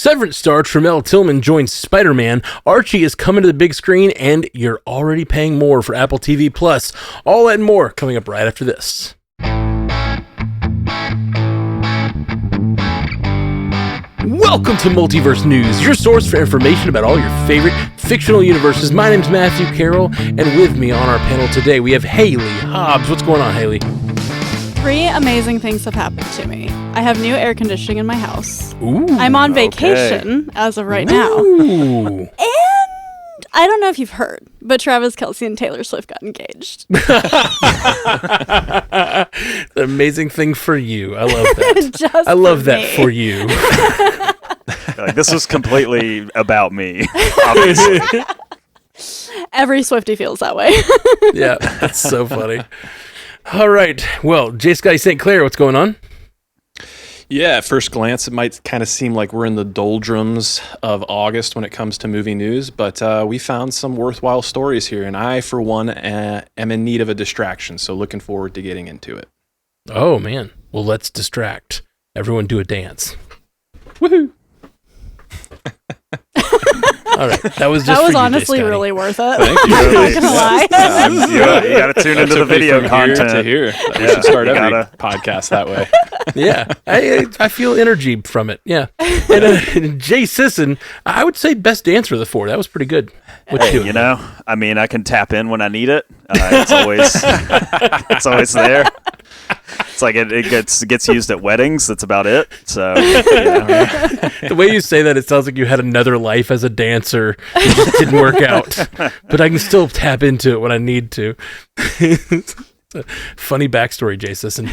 Severance star Trammell Tillman joins Spider-Man. Archie is coming to the big screen, and you're already paying more for Apple TV Plus. All that and more coming up right after this. Welcome to Multiverse News, your source for information about all your favorite fictional universes. My name's Matthew Carroll, and with me on our panel today, we have Haley Hobbs. What's going on, Haley? 3 amazing things have happened to me. I have new air conditioning in my house. Ooh, I'm on vacation as of right now. Ooh. And I don't know if you've heard, but Travis Kelce and Taylor Swift got engaged. The amazing thing for you. I love that. Just I love for that me. for you. Like, this was completely about me, obviously. Every Swiftie feels that way. Yeah, that's so funny. All right. Well, J. Sky St. Clair, what's going on? Yeah, at first glance, it might kind of seem like we're in the doldrums of August when it comes to movie news, but we found some worthwhile stories here, and I, for one, am in need of a distraction, so looking forward to getting into it. Oh, man. Well, let's distract. Everyone do a dance. Woohoo! All right. That was just That was for you, honestly J. Scotty. really worth it. Thank you. I'm not gonna lie. You got to tune into the video content. To here. We should start you every gotta. podcast that way. Yeah. I feel energy from it. Yeah. And Jay Sisson, I would say best dancer of the 4. That was pretty good. What you doing? You know, I mean, I can tap in when I need it. It's always, it's always there. It's like it gets used at weddings. That's about it. So, The way you say that, it sounds like you had another life as a dancer. It just didn't work out. But I can still tap into it when I need to. Funny backstory, Jay Sisson.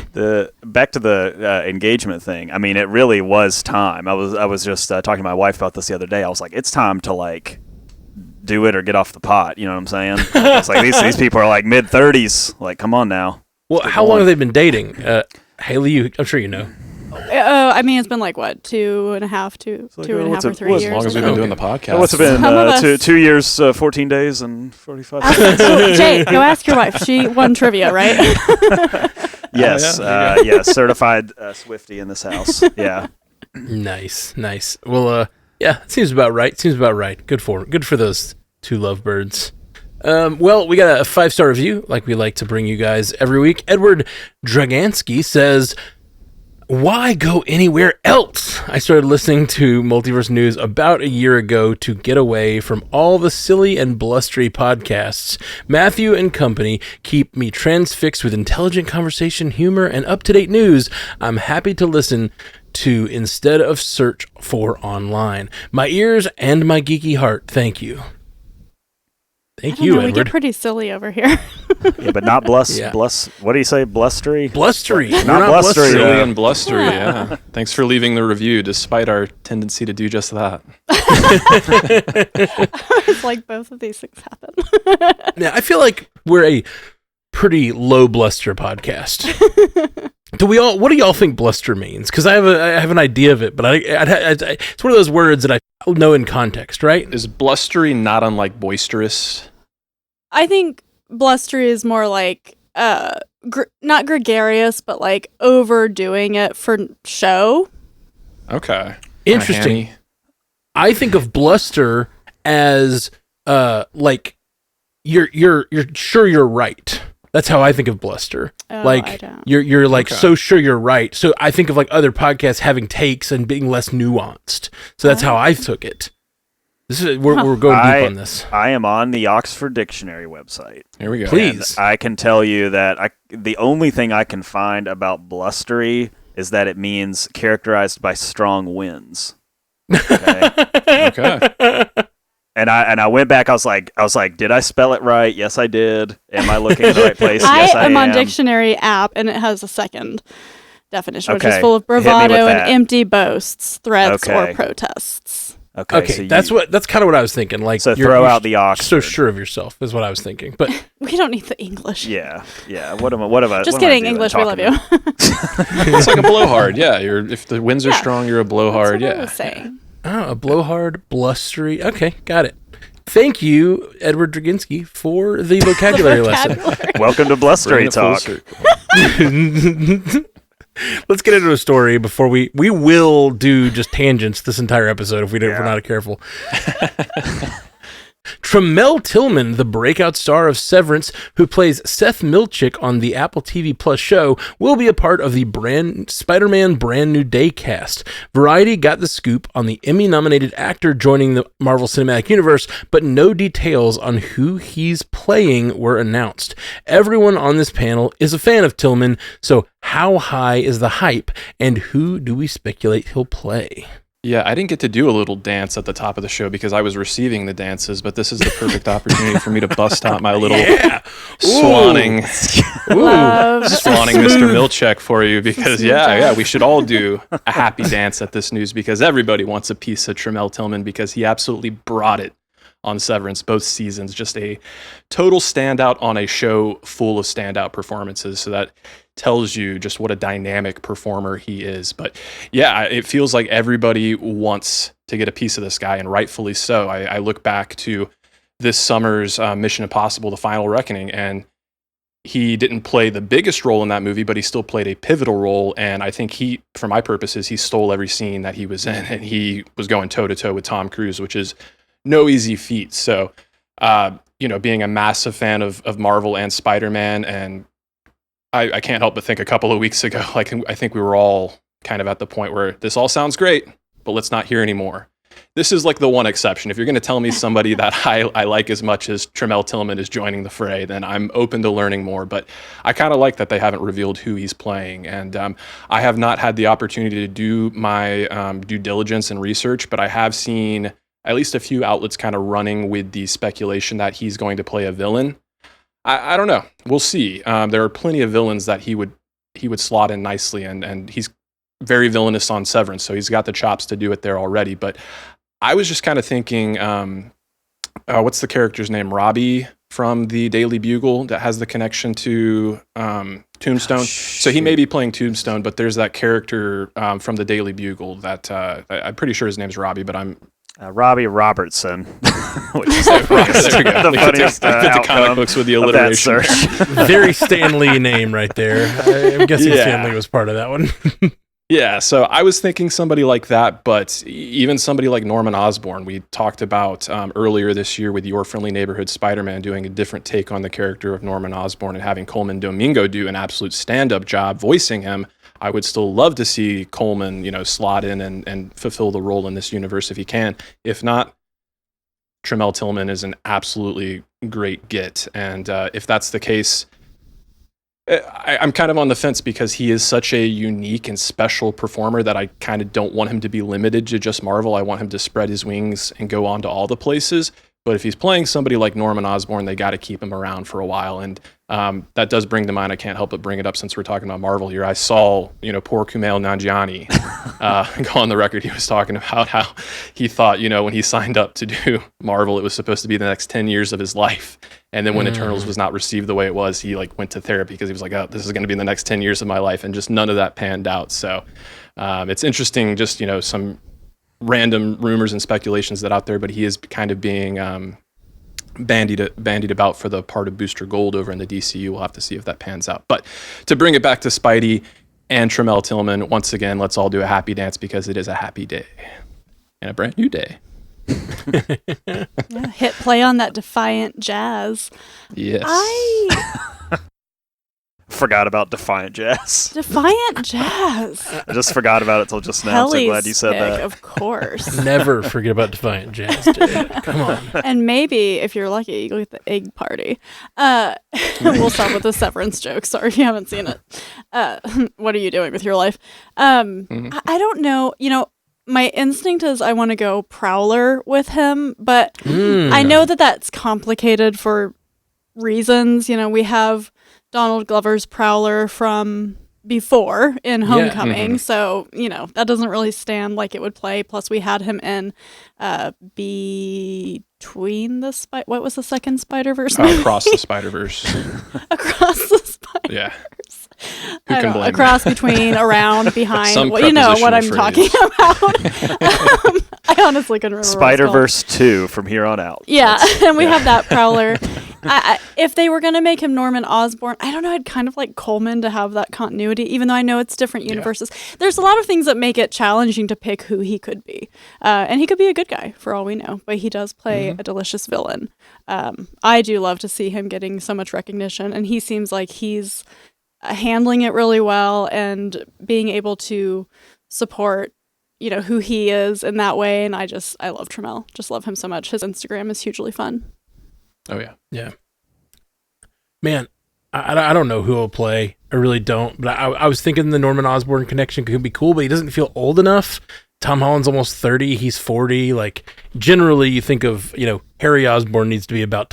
Back to the engagement thing. I mean, it really was time. I was just talking to my wife about this the other day. I was like, it's time to like do it or get off the pot. You know what I'm saying? It's like these people are like mid-30s. Like, come on now. Well, how long have they been dating? Haley, I'm sure you know. I mean, it's been like, what, 2.5 or 3 years? As long as we've been doing the podcast. What's it been? Some of us- 2 years, 14 days, and 45 Ask- minutes. so, Jay, go ask your wife. She won trivia, right? Yes, yeah. certified Swiftie in this house. Yeah. Nice. Well, yeah, it seems about right. Good for those 2 lovebirds. Well, we got a 5-star review, like we like to bring you guys every week. Edward Dragansky says, "Why go anywhere else? I started listening to Multiverse News about a year ago to get away from all the silly and blustery podcasts. Matthew and company keep me transfixed with intelligent conversation, humor, and up-to-date news. I'm happy to listen to instead of search for online. My ears and my geeky heart, thank you." Thank you, We Edward. get pretty silly over here. Yeah, but not Yeah. what do you say? Blustery? Blustery. Not We're not blustery. Silly Yeah. and blustery, yeah. Thanks for leaving the review, despite our tendency to do just that. It's like both of these things happen. Yeah, I feel like we're a pretty low bluster podcast. What do y'all think bluster means? Because I have an idea of it, but it's one of those words that I know in context, right? Is blustery not unlike boisterous? I think blustery is more like, not gregarious, but like overdoing it for show. Okay. Interesting. Kinda I think of bluster as like you're sure you're right. That's how I think of bluster. Oh, I Like don't. you're like Okay. so sure you're right. So I think of like other podcasts having takes and being less nuanced. So that's how I took it. This is we're going deep on this. I am on the Oxford Dictionary website. Here we go. Please. And I can tell you that the only thing I can find about blustery is that it means characterized by strong winds. Okay. Okay. And I went back. I was like, did I spell it right? Yes, I did. Am I looking in the right place? Yes, I am am. on Dictionary app, and it has a second definition, which is Okay. full of Hit me with bravado and that. empty boasts, threats, or Okay. protests. Okay, that's kind of what I was thinking. Like, So you're throw out the Oxford. so sure of yourself is what I was thinking. But We don't need the English. Yeah. What am I? Just what am I kidding, doing English. We love talking you. about? It's like a blowhard. Yeah. If the winds are Yeah. strong, you're a blowhard. That's what I Yeah. was saying. a blowhard, blustery. Okay, got it. Thank you, Edward Draginsky, for the vocabulary lesson. Welcome to Blustery Bringing it full Talk. circle. Let's get into a story before we will do just tangents this entire episode if we're not careful. Trammell Tillman, the breakout star of Severance, who plays Seth Milchick on the Apple TV Plus show, will be a part of the Spider-Man Brand New Day cast. Variety got the scoop on the Emmy-nominated actor joining the Marvel Cinematic Universe, but no details on who he's playing were announced. Everyone on this panel is a fan of Tillman, so how high is the hype, and who do we speculate he'll play? Yeah, I didn't get to do a little dance at the top of the show because I was receiving the dances, but this is the perfect opportunity for me to bust out my little swanning Mr. Milchick for you because, we should all do a happy dance at this news because everybody wants a piece of Trammell Tillman because he absolutely brought it on Severance, both seasons. Just a total standout on a show full of standout performances. So that tells you just what a dynamic performer he is. But yeah, it feels like everybody wants to get a piece of this guy, and rightfully so. I look back to this summer's Mission Impossible: The Final Reckoning, and he didn't play the biggest role in that movie, but he still played a pivotal role. And I think for my purposes, he stole every scene that he was in, and he was going toe-to-toe with Tom Cruise, which is no easy feat. So, being a massive fan of Marvel and Spider-Man, and I can't help but think a couple of weeks ago, I think we were all kind of at the point where this all sounds great, but let's not hear anymore. This is like the one exception. If you're going to tell me somebody that I like as much as Trammell Tillman is joining the fray, then I'm open to learning more. But I kind of like that they haven't revealed who he's playing. And I have not had the opportunity to do my due diligence and research, but I have seen at least a few outlets kind of running with the speculation that he's going to play a villain. I don't know. We'll see. There are plenty of villains that he would slot in nicely, and he's very villainous on Severance, so he's got the chops to do it there already. But I was just kind of thinking, what's the character's name? Robbie from the Daily Bugle that has the connection to Tombstone. So he may be playing Tombstone, but there's that character from the Daily Bugle that I'm pretty sure his name's Robbie, but I'm Robbie Robertson, which is there we go. the funniest the comic books with the alliteration. Very Stan Lee name right there. I'm guessing Stan Lee was part of that one. Yeah, so I was thinking somebody like that, but even somebody like Norman Osborn, we talked about earlier this year with Your Friendly Neighborhood Spider-Man doing a different take on the character of Norman Osborn and having Coleman Domingo do an absolute stand-up job voicing him. I would still love to see Coleman, slot in and fulfill the role in this universe if he can. If not, Trammell Tillman is an absolutely great get. And if that's the case, I'm kind of on the fence because he is such a unique and special performer that I kind of don't want him to be limited to just Marvel. I want him to spread his wings and go on to all the places. But if he's playing somebody like Norman Osborn, they got to keep him around for a while. And that does bring to mind, I can't help but bring it up since we're talking about Marvel here. I saw, poor Kumail Nanjiani go on the record. He was talking about how he thought, when he signed up to do Marvel, it was supposed to be the next 10 years of his life. And then when Eternals was not received the way it was, he went to therapy because he was like, oh, this is going to be the next 10 years of my life. And just none of that panned out. So it's interesting, just, some random rumors and speculations that out there, but he is kind of being bandied about for the part of Booster Gold over in the DCU. We'll have to see if that pans out. But to bring it back to Spidey and Trammell Tillman, once again, let's all do a happy dance because it is a happy day and a brand new day. Hit play on that Defiant Jazz. Yes. I forgot about Defiant Jazz. Defiant Jazz. I just forgot about it till just now. I'm so glad you said that. Of course. Never forget about Defiant Jazz, Jay. Come on. And maybe, if you're lucky, you go get the egg party. We'll stop with the Severance joke. Sorry if you haven't seen it. What are you doing with your life? I don't know. My instinct is I want to go Prowler with him, but I know that that's complicated for reasons. We have Donald Glover's Prowler from before in Homecoming, so that doesn't really stand like it would play. Plus, we had him in Between the what was the second Spider-Verse? Across the Spider-Verse. Across the Spider-Verse. Yeah. I don't know, across, between, around, behind. Some you know what I'm phrase. talking about. I honestly couldn't remember. Spider-Verse 2 from here on out. Yeah, and we have that Prowler. If they were going to make him Norman Osborn, I don't know, I'd kind of like Coleman to have that continuity, even though I know it's different universes. Yeah. There's a lot of things that make it challenging to pick who he could be. And he could be a good guy, for all we know, but he does play a delicious villain. I do love to see him getting so much recognition, and he seems like he's handling it really well and being able to support who he is in that way. And I love Trammell. Just love him so much. His Instagram is hugely fun. Oh, yeah. Yeah. Man, I don't know who he'll play. I really don't. But I was thinking the Norman Osborn connection could be cool, but he doesn't feel old enough. Tom Holland's almost 30. He's 40. Like, generally, you think of, Harry Osborn needs to be about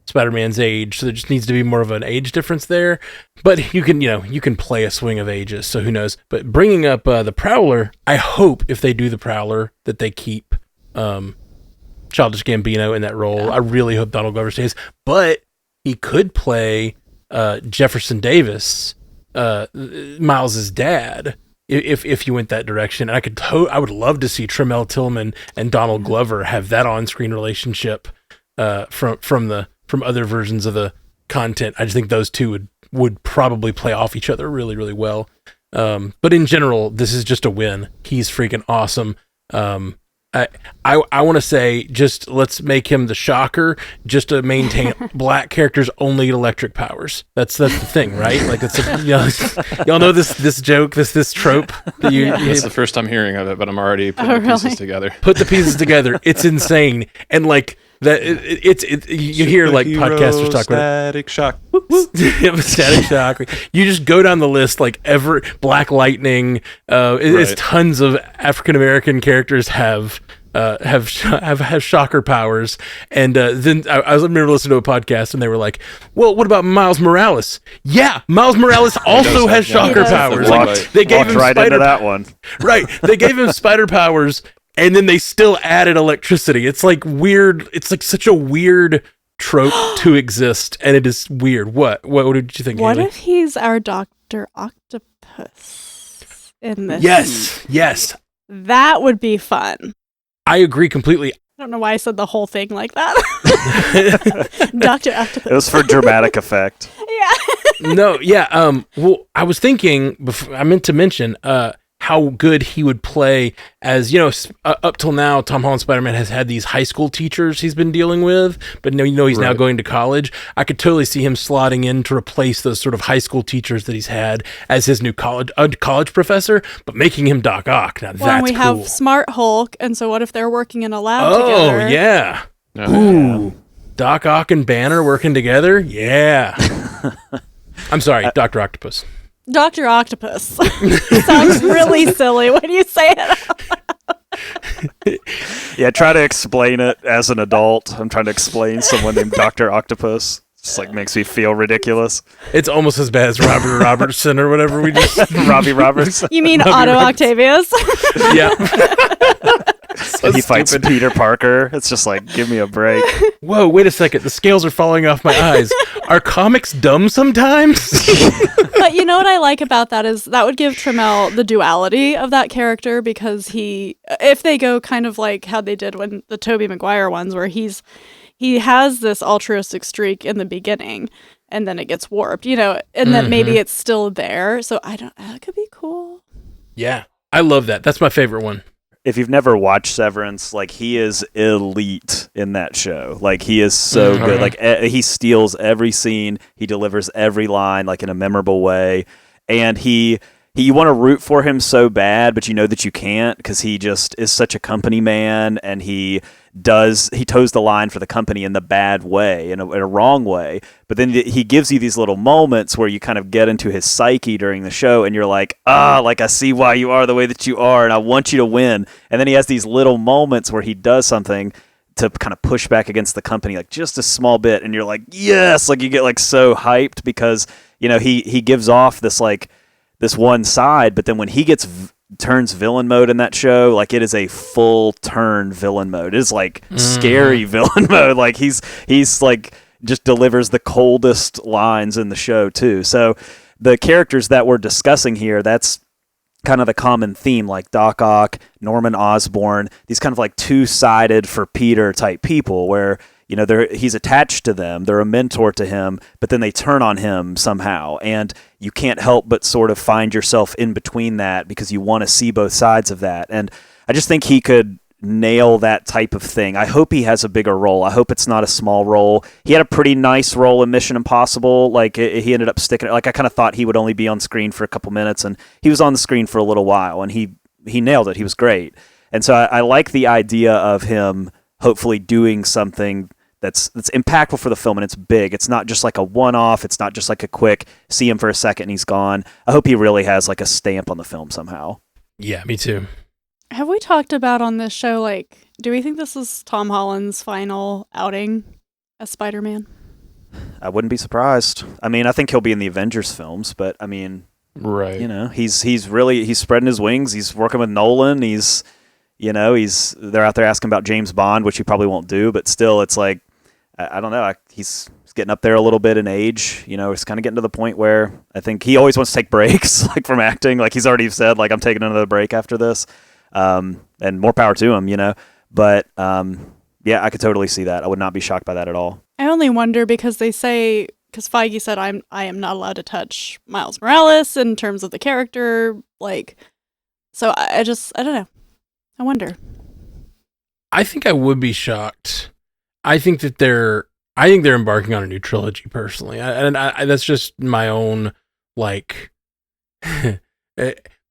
Spider-Man's age, so there just needs to be more of an age difference there. But you can play a swing of ages, so who knows? But bringing up the Prowler, I hope if they do the Prowler that they keep Childish Gambino in that role. Yeah. I really hope Donald Glover stays. But he could play Jefferson Davis, Miles's dad, if you went that direction. And I would love to see Trammell Tillman and Donald Glover have that on-screen relationship from other versions of the content. I just think those two would probably play off each other really, really well. But in general, this is just a win. He's freaking awesome. I want to say, just let's make him the Shocker, just to maintain black characters only get electric powers. That's the thing, right? Like, it's y'all know this joke, this trope. It's the first time hearing of it, but I'm already putting the pieces together. Put the pieces together. It's insane, and like that. You hear like podcasters talk about static shock. Static shock. You just go down the list, like Black Lightning. It's tons of African American characters have shocker powers, and then I remember listening to a podcast, and they were like, "Well, what about Miles Morales?" Yeah, Miles Morales also has shocker powers. Like, they gave him right into that one. Right, they gave him spider powers, and then they still added electricity. It's like weird. It's like such a weird trope to exist, and it is weird. What did you think? What Haley? if he's our Dr. Octopus in this? Yes. That would be fun. I agree completely. I don't know why I said the whole thing like that. Dr. Octopus. It was for dramatic effect. Yeah. No, yeah. Well, I was thinking, I meant to mention how good he would play as, up till now, Tom Holland Spider-Man has had these high school teachers he's been dealing with, but he's now going to college. I could totally see him slotting in to replace those sort of high school teachers that he's had as his new college professor, but making him Doc Ock. Now, that's we cool. have Smart Hulk, and so what if they're working in a lab Oh, together? yeah. Ooh. Doc Ock and Banner working together? Yeah. I'm sorry, Dr. Octopus. Dr. Octopus. Sounds really silly when you say it. Yeah, try to explain it as an adult. I'm trying to explain someone named Dr. Octopus. Just like makes me feel ridiculous. It's almost as bad as Robert Robertson or whatever we just... Robbie Robertson. You mean Otto Octavius? Yeah. So he fights Peter Parker. It's just like, give me a break. Whoa, wait a second. The scales are falling off my eyes. Are comics dumb sometimes? But you know what I like about that is that would give Trammell the duality of that character, because if they go kind of like how they did when the Tobey Maguire ones, where he has this altruistic streak in the beginning and then it gets warped, and then maybe it's still there. So that could be cool. Yeah. I love that. That's my favorite one. If you've never watched Severance, like, he is elite in that show. Like, he is so good. Like, he steals every scene. He delivers every line, like, in a memorable way. And you want to root for him so bad, but you know that you can't, because he just is such a company man, and he toes the line for the company in the bad way, in a wrong way. But then he gives you these little moments where you kind of get into his psyche during the show, and you're like, I see why you are the way that you are, and I want you to win. And then he has these little moments where he does something to kind of push back against the company, like just a small bit, and you're like, yes, like you get like so hyped, because he gives off this like this one side, but then when he turns villain mode in that show, like, it is a full turn villain mode. It is like scary villain mode. Like, he's like just delivers the coldest lines in the show too. So the characters that we're discussing here, that's kind of the common theme, like Doc Ock, Norman Osborn, these kind of like two-sided for Peter type people, where he's attached to them. They're a mentor to him, but then they turn on him somehow. And you can't help but sort of find yourself in between that because you want to see both sides of that. And I just think he could nail that type of thing. I hope he has a bigger role. I hope it's not a small role. He had a pretty nice role in Mission Impossible. Like he ended up sticking, like I kind of thought he would only be on screen for a couple minutes, and he was on the screen for a little while, and he nailed it. He was great. And so I like the idea of him hopefully doing something that's impactful for the film, and it's big. It's not just like a one-off. It's not just like a quick see him for a second and he's gone. I hope he really has like a stamp on the film somehow. Yeah, me too. Have we talked about on this show, like, do we think this is Tom Holland's final outing as Spider-Man? I wouldn't be surprised. I mean, I think he'll be in the Avengers films, but I mean, right. He's spreading his wings. He's working with Nolan. They're out there asking about James Bond, which he probably won't do, but still, it's like, I don't know. He's getting up there a little bit in age. He's kind of getting to the point where I think he always wants to take breaks, like from acting. Like he's already said, like, I'm taking another break after this. And more power to him, But yeah, I could totally see that. I would not be shocked by that at all. I only wonder because Feige said I am not allowed to touch Miles Morales in terms of the character. Like, so I don't know. I wonder. I think I would be shocked. I think they're embarking on a new trilogy personally. And that's just my own, like,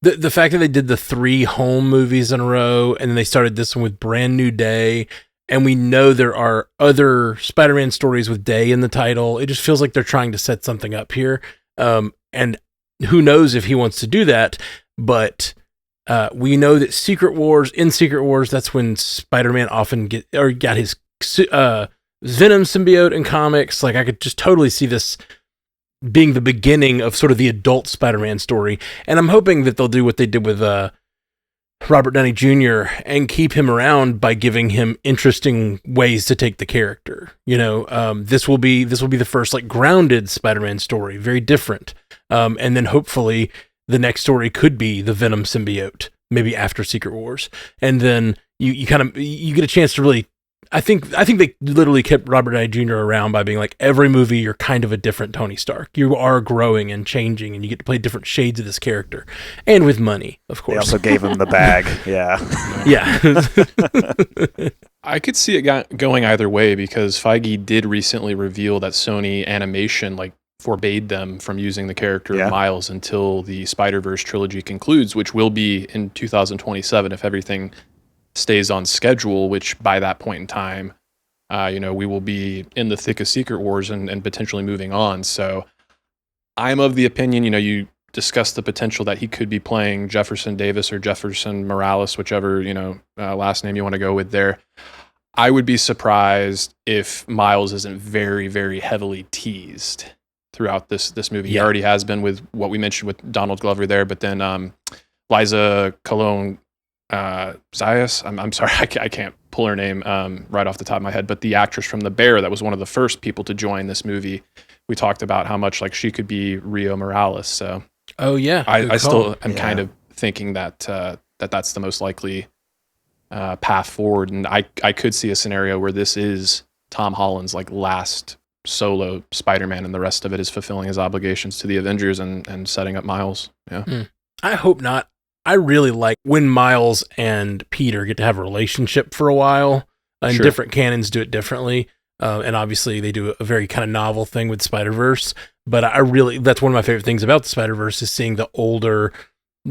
The fact that they did the 3 home movies in a row, and then they started this one with Brand New Day, and we know there are other Spider-Man stories with Day in the title. It just feels like they're trying to set something up here. And who knows if he wants to do that, but we know that Secret Wars, that's when Spider-Man often got his Venom symbiote in comics. Like, I could just totally see this being the beginning of sort of the adult Spider-Man story. And I'm hoping that they'll do what they did with Robert Downey Jr. and keep him around by giving him interesting ways to take the character. This will be the first like grounded Spider-Man story, very different. And then hopefully the next story could be the Venom symbiote, maybe after Secret Wars. And then you get a chance to really, I think they literally kept Robert Downey Jr. around by being like, every movie you're kind of a different Tony Stark. You are growing and changing, and you get to play different shades of this character, and with money, of course. They also gave him the bag. Yeah. Yeah. I could see it going either way because Feige did recently reveal that Sony Animation forbade them from using the character Miles until the Spider-Verse trilogy concludes, which will be in 2027 if everything stays on schedule, which by that point in time, we will be in the thick of Secret Wars and potentially moving on. So I'm of the opinion, you discussed the potential that he could be playing Jefferson Davis or Jefferson Morales, whichever, last name you want to go with there. I would be surprised if Miles isn't very, very heavily teased throughout this movie. Yeah. He already has been with what we mentioned with Donald Glover there, but then Liza Colon Zayas, I'm sorry, I can't pull her name right off the top of my head, but the actress from The Bear that was one of the first people to join this movie, we talked about how much she could be Rio Morales. So I still am kind of thinking that that's the most likely path forward, and I could see a scenario where this is Tom Holland's last solo Spider-Man, and the rest of it is fulfilling his obligations to the Avengers and setting up Miles. I hope not. I really like when Miles and Peter get to have a relationship for a while, and different canons do it differently. And obviously they do a very kind of novel thing with Spider-Verse, but that's one of my favorite things about the Spider-Verse is seeing the older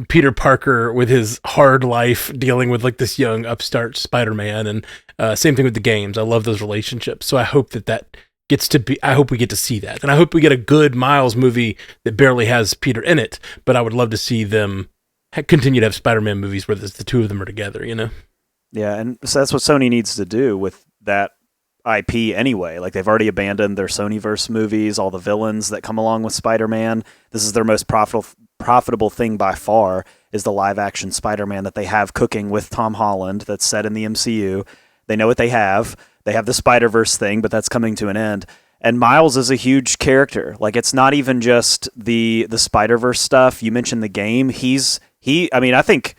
Peter Parker with his hard life dealing with this young upstart Spider-Man, and same thing with the games. I love those relationships. So I hope that gets to be, I hope we get to see that. And I hope we get a good Miles movie that barely has Peter in it, but I would love to see them continue to have Spider-Man movies where the two of them are together, Yeah, and so that's what Sony needs to do with that IP anyway. They've already abandoned their Sonyverse movies, all the villains that come along with Spider-Man. This is their most profitable thing by far, is the live-action Spider-Man that they have cooking with Tom Holland that's set in the MCU. They know what they have. They have the Spider-Verse thing, but that's coming to an end. And Miles is a huge character. It's not even just the Spider-Verse stuff. You mentioned the game. I think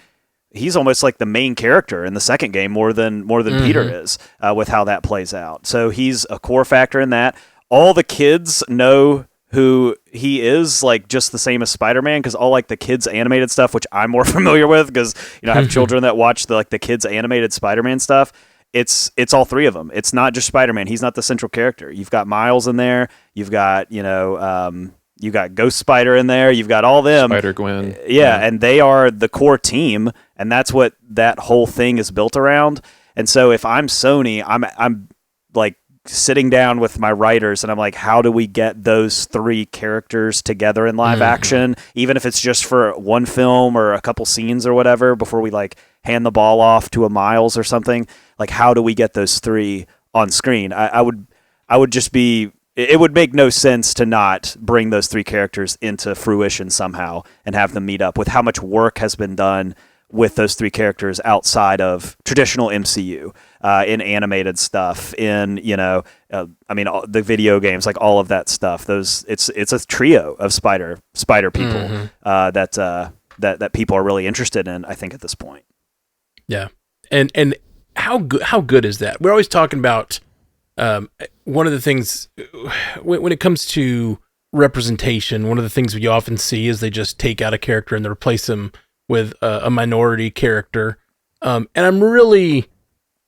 he's almost like the main character in the second game more than Peter is, with how that plays out. So he's a core factor in that. All the kids know who he is, like just the same as Spider-Man, because all like the kids animated stuff, which I'm more familiar with because I have children that watch the kids animated Spider-Man stuff. It's all three of them. It's not just Spider-Man. He's not the central character. You've got Miles in there. You've got you got Ghost Spider in there. You've got all them. Spider-Gwen. Yeah, and they are the core team, and that's what that whole thing is built around. And so if I'm Sony, I'm like sitting down with my writers and I'm like, how do we get those three characters together in live action, even if it's just for one film or a couple scenes or whatever, before we like hand the ball off to a Miles or something. Like, how do we get those three on screen? I would just be, it would make no sense to not bring those three characters into fruition somehow and have them meet up with how much work has been done with those three characters outside of traditional MCU, in animated stuff, in the video games, like all of that stuff. It's a trio of spider people that people are really interested in, I think, at this point. Yeah, and how good is that? We're always talking about one of the things when it comes to representation. One of the things we often see is they just take out a character and they replace them with a minority character. And I'm really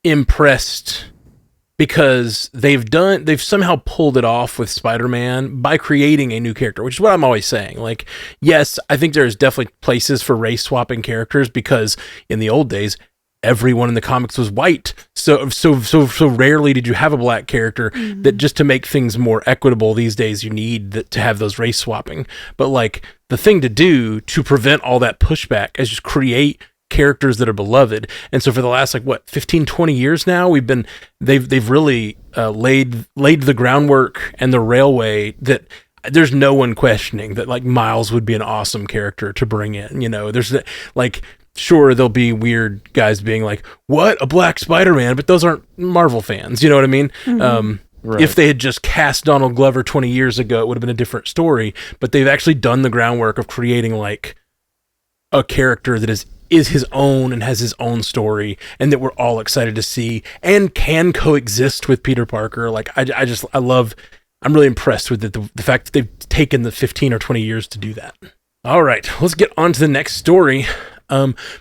impressed because they've somehow pulled it off with Spider-Man by creating a new character, which is what I'm always saying. Like, yes, I think there's definitely places for race swapping characters because in the old days, everyone in the comics was white. So rarely did you have a black character that just to make things more equitable these days, you need to have those race swapping. But like the thing to do to prevent all that pushback is just create characters that are beloved. And so for the last 15, 20 years now, they've really laid the groundwork and the railway that there's no one questioning that like Miles would be an awesome character to bring in. There's sure, there'll be weird guys being like, what, a black Spider-Man? But those aren't Marvel fans. You know what I mean? Right. If they had just cast Donald Glover 20 years ago, it would have been a different story. But they've actually done the groundwork of creating like a character that is his own and has his own story and that we're all excited to see and can coexist with Peter Parker. Like, I'm really impressed with the fact that they've taken the 15 or 20 years to do that. All right, let's get on to the next story.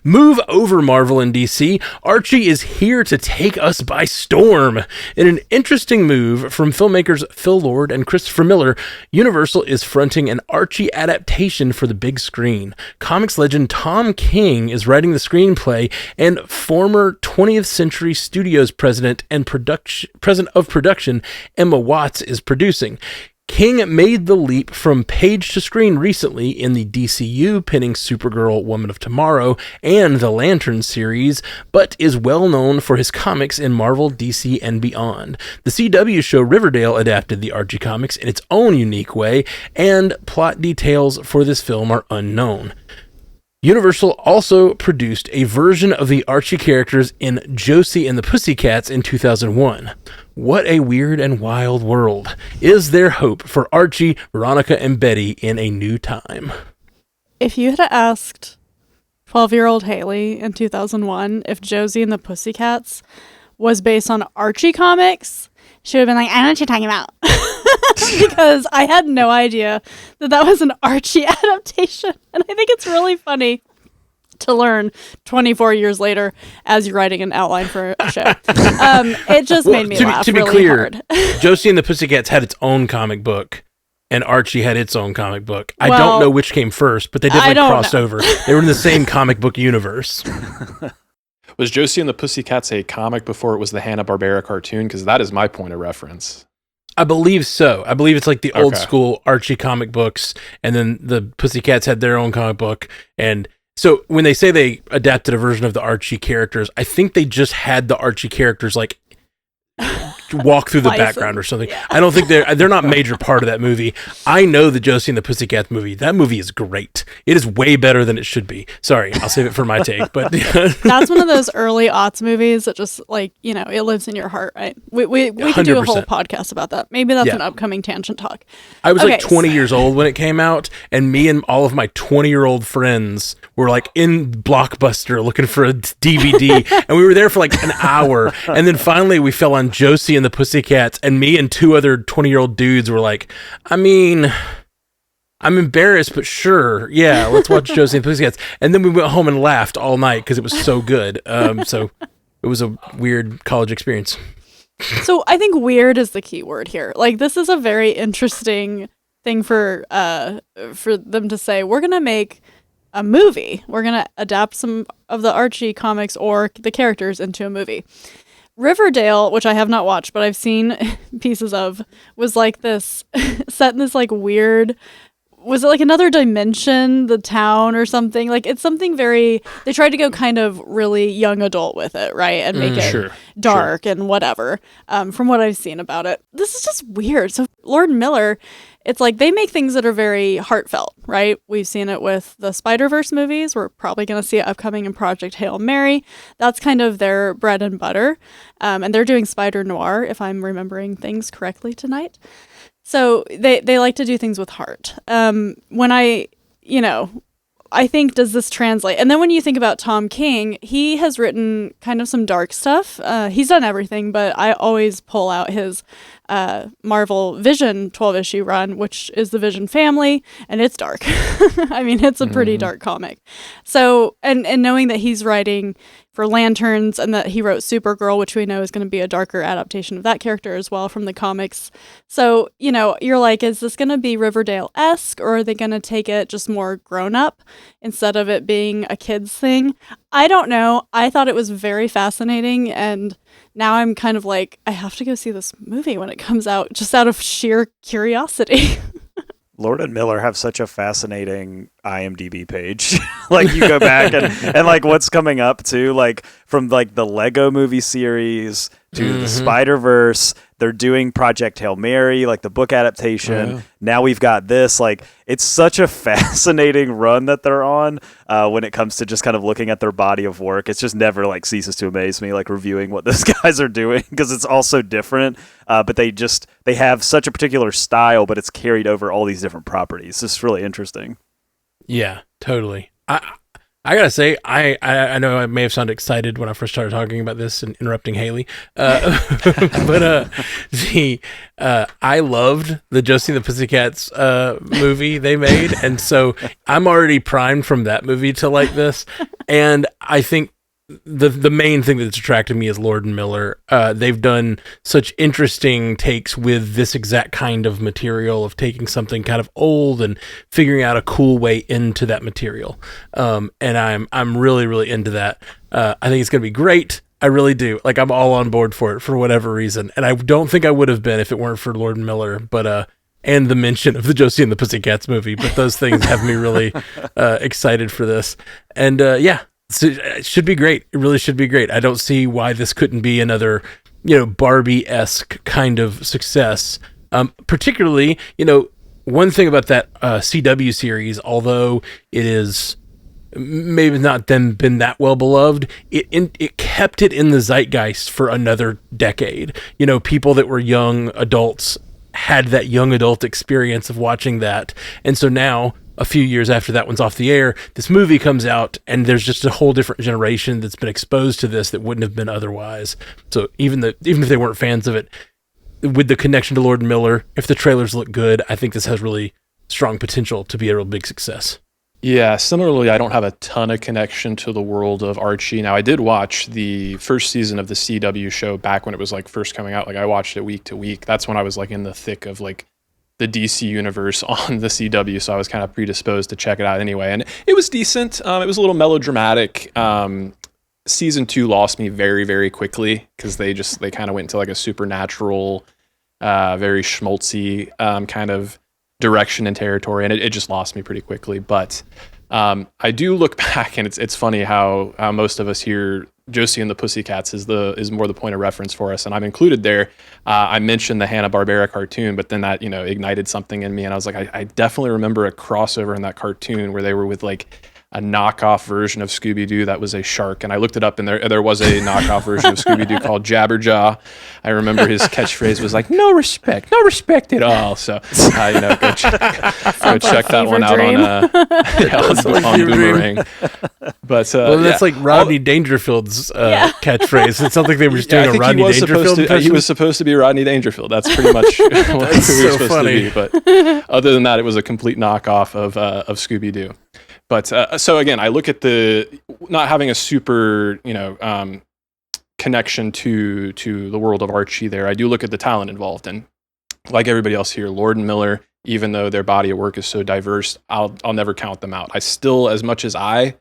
Move over, Marvel and DC. Archie is here to take us by storm. In an interesting move from filmmakers Phil Lord and Christopher Miller, Universal is fronting an Archie adaptation for the big screen. Comics legend Tom King is writing the screenplay, and former 20th Century Studios president and president of production Emma Watts is producing. King made the leap from page to screen recently in the DCU, penning Supergirl Woman of Tomorrow and the Lantern series, but is well known for his comics in Marvel, DC, and beyond. The CW show Riverdale adapted the Archie comics in its own unique way, and plot details for this film are unknown. Universal also produced a version of the Archie characters in Josie and the Pussycats in 2001. What a weird and wild world. Is there hope for Archie, Veronica, and Betty in a new time? If you had asked 12-year-old Haley in 2001 if Josie and the Pussycats was based on Archie comics, she would have been like, I don't know what you're talking about. Because I had no idea that was an Archie adaptation. And I think it's really funny to learn 24 years later as you're writing an outline for a show. It just made me laugh to be really clear, hard. Josie and the Pussycats had its own comic book, and Archie had its own comic book. I don't know which came first, but they definitely crossed over. They were in the same comic book universe. Was Josie and the Pussycats a comic before it was the Hanna-Barbera cartoon? Because that is my point of reference. I believe so. I believe it's like the old school Archie comic books, and then the Pussycats had their own comic book. And so when they say they adapted a version of the Archie characters, I think they just had the Archie characters like walk through the Bison. background or something. I don't think they're not a major part of that movie. I know the Josie and the Pussycats movie. That movie is great. It is way better than it should be. Sorry, I'll save it for my take. But that's one of those early aughts movies that just like, you know, it lives in your heart, right? We could do a whole 100%. podcast about that. Maybe that's an upcoming tangent talk. I was like 20 years old when it came out, and me and all of my 20-year-old friends were like in Blockbuster looking for a DVD, and we were there for like an hour, and then finally we fell on Josie and the Pussycats, and me and two other 20-year-old dudes were like, I mean, I'm embarrassed, but sure, yeah, let's watch Josie and the Pussycats. And then we went home and laughed all night because it was so good. So it was a weird college experience. So I think weird is the key word here. Like, this is a very interesting thing for them to say, we're going to make a movie. We're going to adapt some of the Archie comics or the characters into a movie. Riverdale, which I have not watched, but I've seen pieces of, was like this, set in this like weird, was it like another dimension, the town or something? Like, it's something very, they tried to go kind of really young adult with it, right? And make it dark and whatever, from what I've seen about it. This is just weird. So Lord and Miller, it's like they make things that are very heartfelt, right? We've seen it with the Spider-Verse movies. We're probably going to see it upcoming in Project Hail Mary. That's kind of their bread and butter. And they're doing Spider Noir, if I'm remembering things correctly tonight. So they like to do things with heart. When I think, does this translate? And then when you think about Tom King, he has written kind of some dark stuff. He's done everything, but I always pull out his Marvel Vision 12-issue run, which is the Vision family, and it's dark. I mean, it's a pretty dark comic. So, and knowing that he's writing for Lanterns and that he wrote Supergirl, which we know is going to be a darker adaptation of that character as well from the comics. So, you know, you're like, is this going to be Riverdale-esque, or are they going to take it just more grown up instead of it being a kid's thing? I don't know. I thought it was very fascinating, and now I'm kind of like, I have to go see this movie when it comes out, just out of sheer curiosity. Lord and Miller have such a fascinating IMDb page. Like, you go back and like what's coming up too, like from like the Lego movie series to the Spider-Verse. They're doing Project Hail Mary, like the book adaptation. Now we've got this. Like, it's such a fascinating run that they're on when it comes to just kind of looking at their body of work. It's just never like ceases to amaze me, like reviewing what those guys are doing, because it's all so different. But they have such a particular style, but it's carried over all these different properties. It's really interesting. Yeah, totally. I gotta say, I know I may have sounded excited when I first started talking about this and interrupting Haley, but I loved the Josie and the Pussycats movie they made, and so I'm already primed from that movie to like this. And I think the main thing that's attracted me is Lord and Miller. They've done such interesting takes with this exact kind of material, of taking something kind of old and figuring out a cool way into that material. And I'm really, really into that. I think it's going to be great. I really do. Like, I'm all on board for it for whatever reason. And I don't think I would have been if it weren't for Lord and Miller, but and the mention of the Josie and the Pussycats movie. But those things have me really excited for this. And yeah. So it should be great. It really should be great. I don't see why this couldn't be another, Barbie-esque kind of success. Particularly, one thing about that CW series, although it is maybe not then been that well beloved, it kept it in the zeitgeist for another decade. People that were young adults had that young adult experience of watching that. And so now, a few years after that one's off the air, this movie comes out, and there's just a whole different generation that's been exposed to this that wouldn't have been otherwise. So even if they weren't fans of it, with the connection to Lord and Miller, if the trailers look good, I think this has really strong potential to be a real big success. Yeah, similarly, I don't have a ton of connection to the world of Archie. Now, I did watch the first season of the CW show back when it was like first coming out. Like, I watched it week to week. That's when I was like in the thick of like the DC universe on the CW, so I was kind of predisposed to check it out anyway. And it was decent. It was a little melodramatic. Season 2 lost me very, very quickly because they kind of went into like a supernatural, very schmaltzy kind of direction and territory, and it just lost me pretty quickly. But I do look back, and it's funny how most of us here, Josie and the Pussycats is more the point of reference for us, and I'm included there. I mentioned the Hanna-Barbera cartoon, but then that ignited something in me, and I was like, I definitely remember a crossover in that cartoon where they were with like a knockoff version of Scooby-Doo that was a shark, and I looked it up, and there was a knockoff version of Scooby-Doo called Jabberjaw. I remember his catchphrase was like, no respect at all. So go check that one out on Boomerang. But that's like Rodney Dangerfield's catchphrase. It's something they were just doing a Rodney Dangerfield impression. He was supposed to be Rodney Dangerfield. That's pretty much what he was supposed to be. But other than that, it was a complete knockoff of Scooby-Doo. But so again, I look at the not having a super connection to the world of Archie there. I do look at the talent involved, and like everybody else here, Lord and Miller, even though their body of work is so diverse, I'll never count them out. I still, as much as I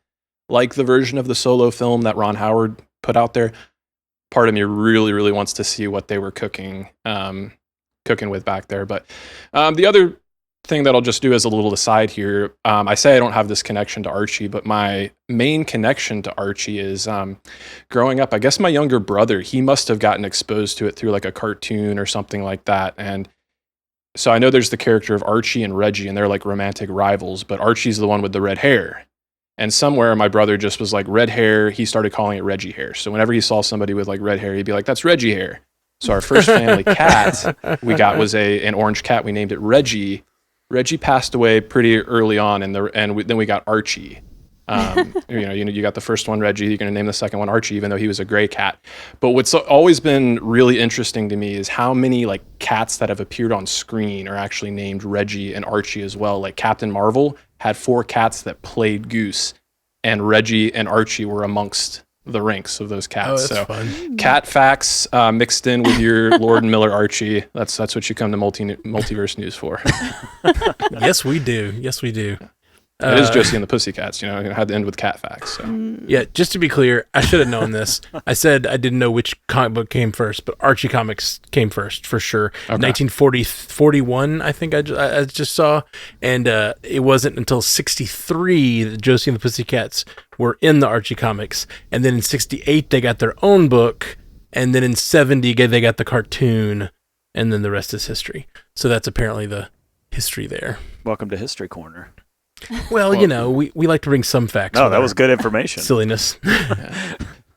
like the version of the solo film that Ron Howard put out there, part of me really, really wants to see what they were cooking with back there. But the other thing that I'll just do as a little aside here, I say I don't have this connection to Archie, but my main connection to Archie is growing up. I guess my younger brother, he must have gotten exposed to it through like a cartoon or something like that. And so I know there's the character of Archie and Reggie, and they're like romantic rivals, but Archie's the one with the red hair. And somewhere my brother just was like, red hair, he started calling it Reggie hair. So whenever he saw somebody with like red hair, he'd be like, that's Reggie hair. So our first family cat we got was an orange cat. We named it Reggie. Reggie passed away pretty early on, then we got Archie. You got the first one, Reggie. You're going to name the second one Archie, even though he was a gray cat. But what's always been really interesting to me is how many like cats that have appeared on screen are actually named Reggie and Archie as well. Like Captain Marvel had 4 cats that played Goose, and Reggie and Archie were amongst the ranks of those cats. Oh, that's fun. Cat facts mixed in with your Lord and Miller Archie. That's what you come to multiverse news for. Yes, we do. It is Josie and the Pussycats. It had to end with cat facts. So. Yeah, just to be clear, I should have known this. I said I didn't know which comic book came first, but Archie comics came first for sure. Okay. 1941, I think I just saw, and it wasn't until 1963 that Josie and the Pussycats were in the Archie comics, and then in 1968 they got their own book, and then in 1970 they got the cartoon, and then the rest is history. So that's apparently the history there. Welcome to History Corner. Well, we like to bring some facts. No, that was good information. Silliness.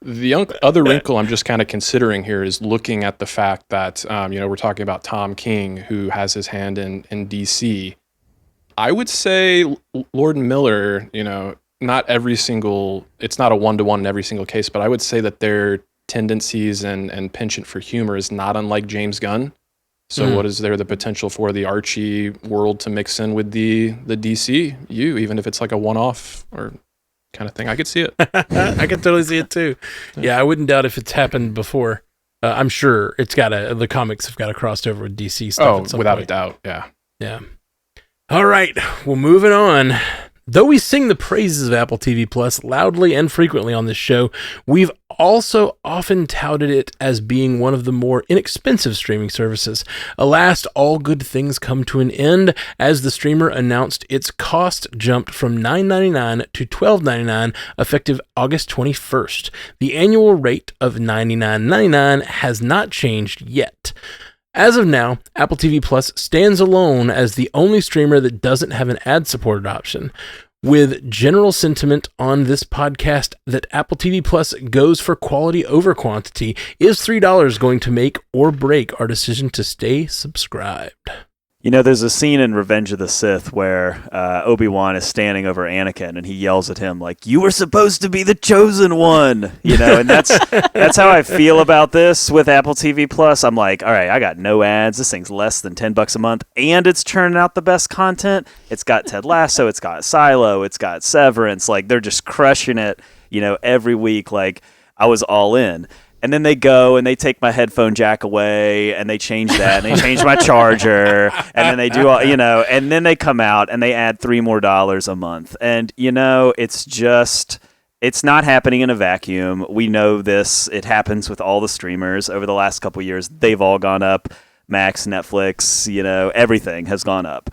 The other wrinkle I'm just kind of considering here is looking at the fact that, we're talking about Tom King, who has his hand in DC. I would say Lord and Miller, not every single, it's not a one-to-one in every single case, but I would say that their tendencies and penchant for humor is not unlike James Gunn. So what is there the potential for the Archie world to mix in with the DCU, even if it's like a one-off or kind of thing? I could see it. I could totally see it too. Yeah, I wouldn't doubt if it's happened before. I'm sure the comics have got a crossover with DC stuff. Oh, without a doubt. Yeah. Yeah. All right. Well, moving on. Though we sing the praises of Apple TV Plus loudly and frequently on this show, we've also often touted it as being one of the more inexpensive streaming services. Alas, all good things come to an end as the streamer announced its cost jumped from $9.99 to $12.99 effective August 21st. The annual rate of $99.99 has not changed yet. As of now, Apple TV Plus stands alone as the only streamer that doesn't have an ad-supported option. With general sentiment on this podcast that Apple TV Plus goes for quality over quantity, is $3 going to make or break our decision to stay subscribed? There's a scene in Revenge of the Sith where Obi-Wan is standing over Anakin and he yells at him like, "You were supposed to be the chosen one," and that's how I feel about this with Apple TV Plus. I'm like, all right, I got no ads. This thing's less than $10 a month, and it's churning out the best content. It's got Ted Lasso, it's got Silo, it's got Severance. Like, they're just crushing it, every week. Like, I was all in. And then they go and they take my headphone jack away and they change that and they change my charger and then they do all, and then they come out and they add $3 more a month. And, it's not happening in a vacuum. We know this. It happens with all the streamers over the last couple of years. They've all gone up. Max, Netflix, everything has gone up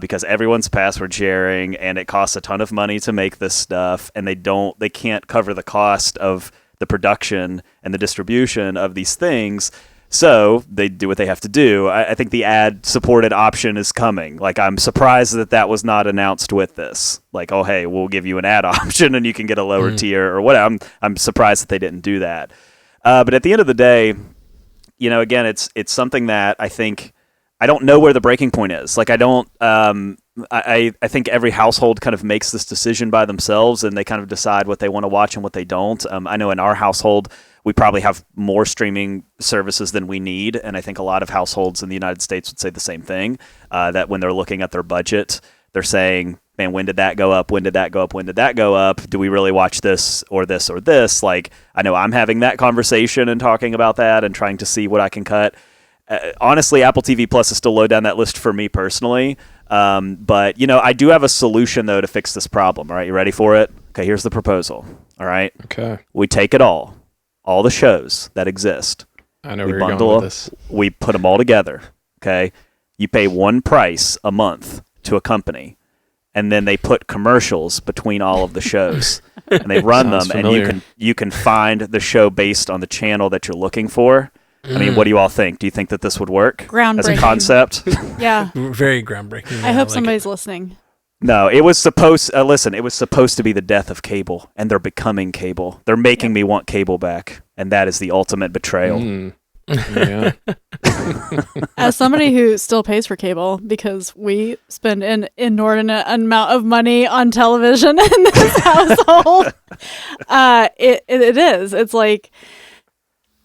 because everyone's password sharing, and it costs a ton of money to make this stuff, and they can't cover the cost of the production and the distribution of these things. So they do what they have to do. I think the ad-supported option is coming. Like, I'm surprised that was not announced with this. Like, oh, hey, we'll give you an ad option and you can get a lower tier or whatever. I'm surprised that they didn't do that. But at the end of the day, again, it's something that I think I don't know where the breaking point is. Like, I don't. I think every household kind of makes this decision by themselves, and they kind of decide what they want to watch and what they don't. I know in our household, we probably have more streaming services than we need, and I think a lot of households in the United States would say the same thing, that when they're looking at their budget, they're saying, man, when did that go up? When did that go up? When did that go up? Do we really watch this or this or this? Like, I know I'm having that conversation and talking about that and trying to see what I can cut. Honestly, Apple TV Plus is still low down that list for me personally. But, I do have a solution, though, to fix this problem. All right, you ready for it? Okay, here's the proposal. All right? Okay. We take it all the shows that exist. I know where you're going with this. We put them all together, okay? You pay one price a month to a company, and then they put commercials between all of the shows, and they run them, familiar. And you can find the show based on the channel that you're looking for. I mean, what do you all think? Do you think that this would work? Groundbreaking. As a concept? Yeah. Very groundbreaking. I hope somebody's listening. No, it was supposed it was supposed to be the death of cable, and they're becoming cable. They're making me want cable back, and that is the ultimate betrayal. Yeah. As somebody who still pays for cable, because we spend an inordinate amount of money on television in this household, it is. It's like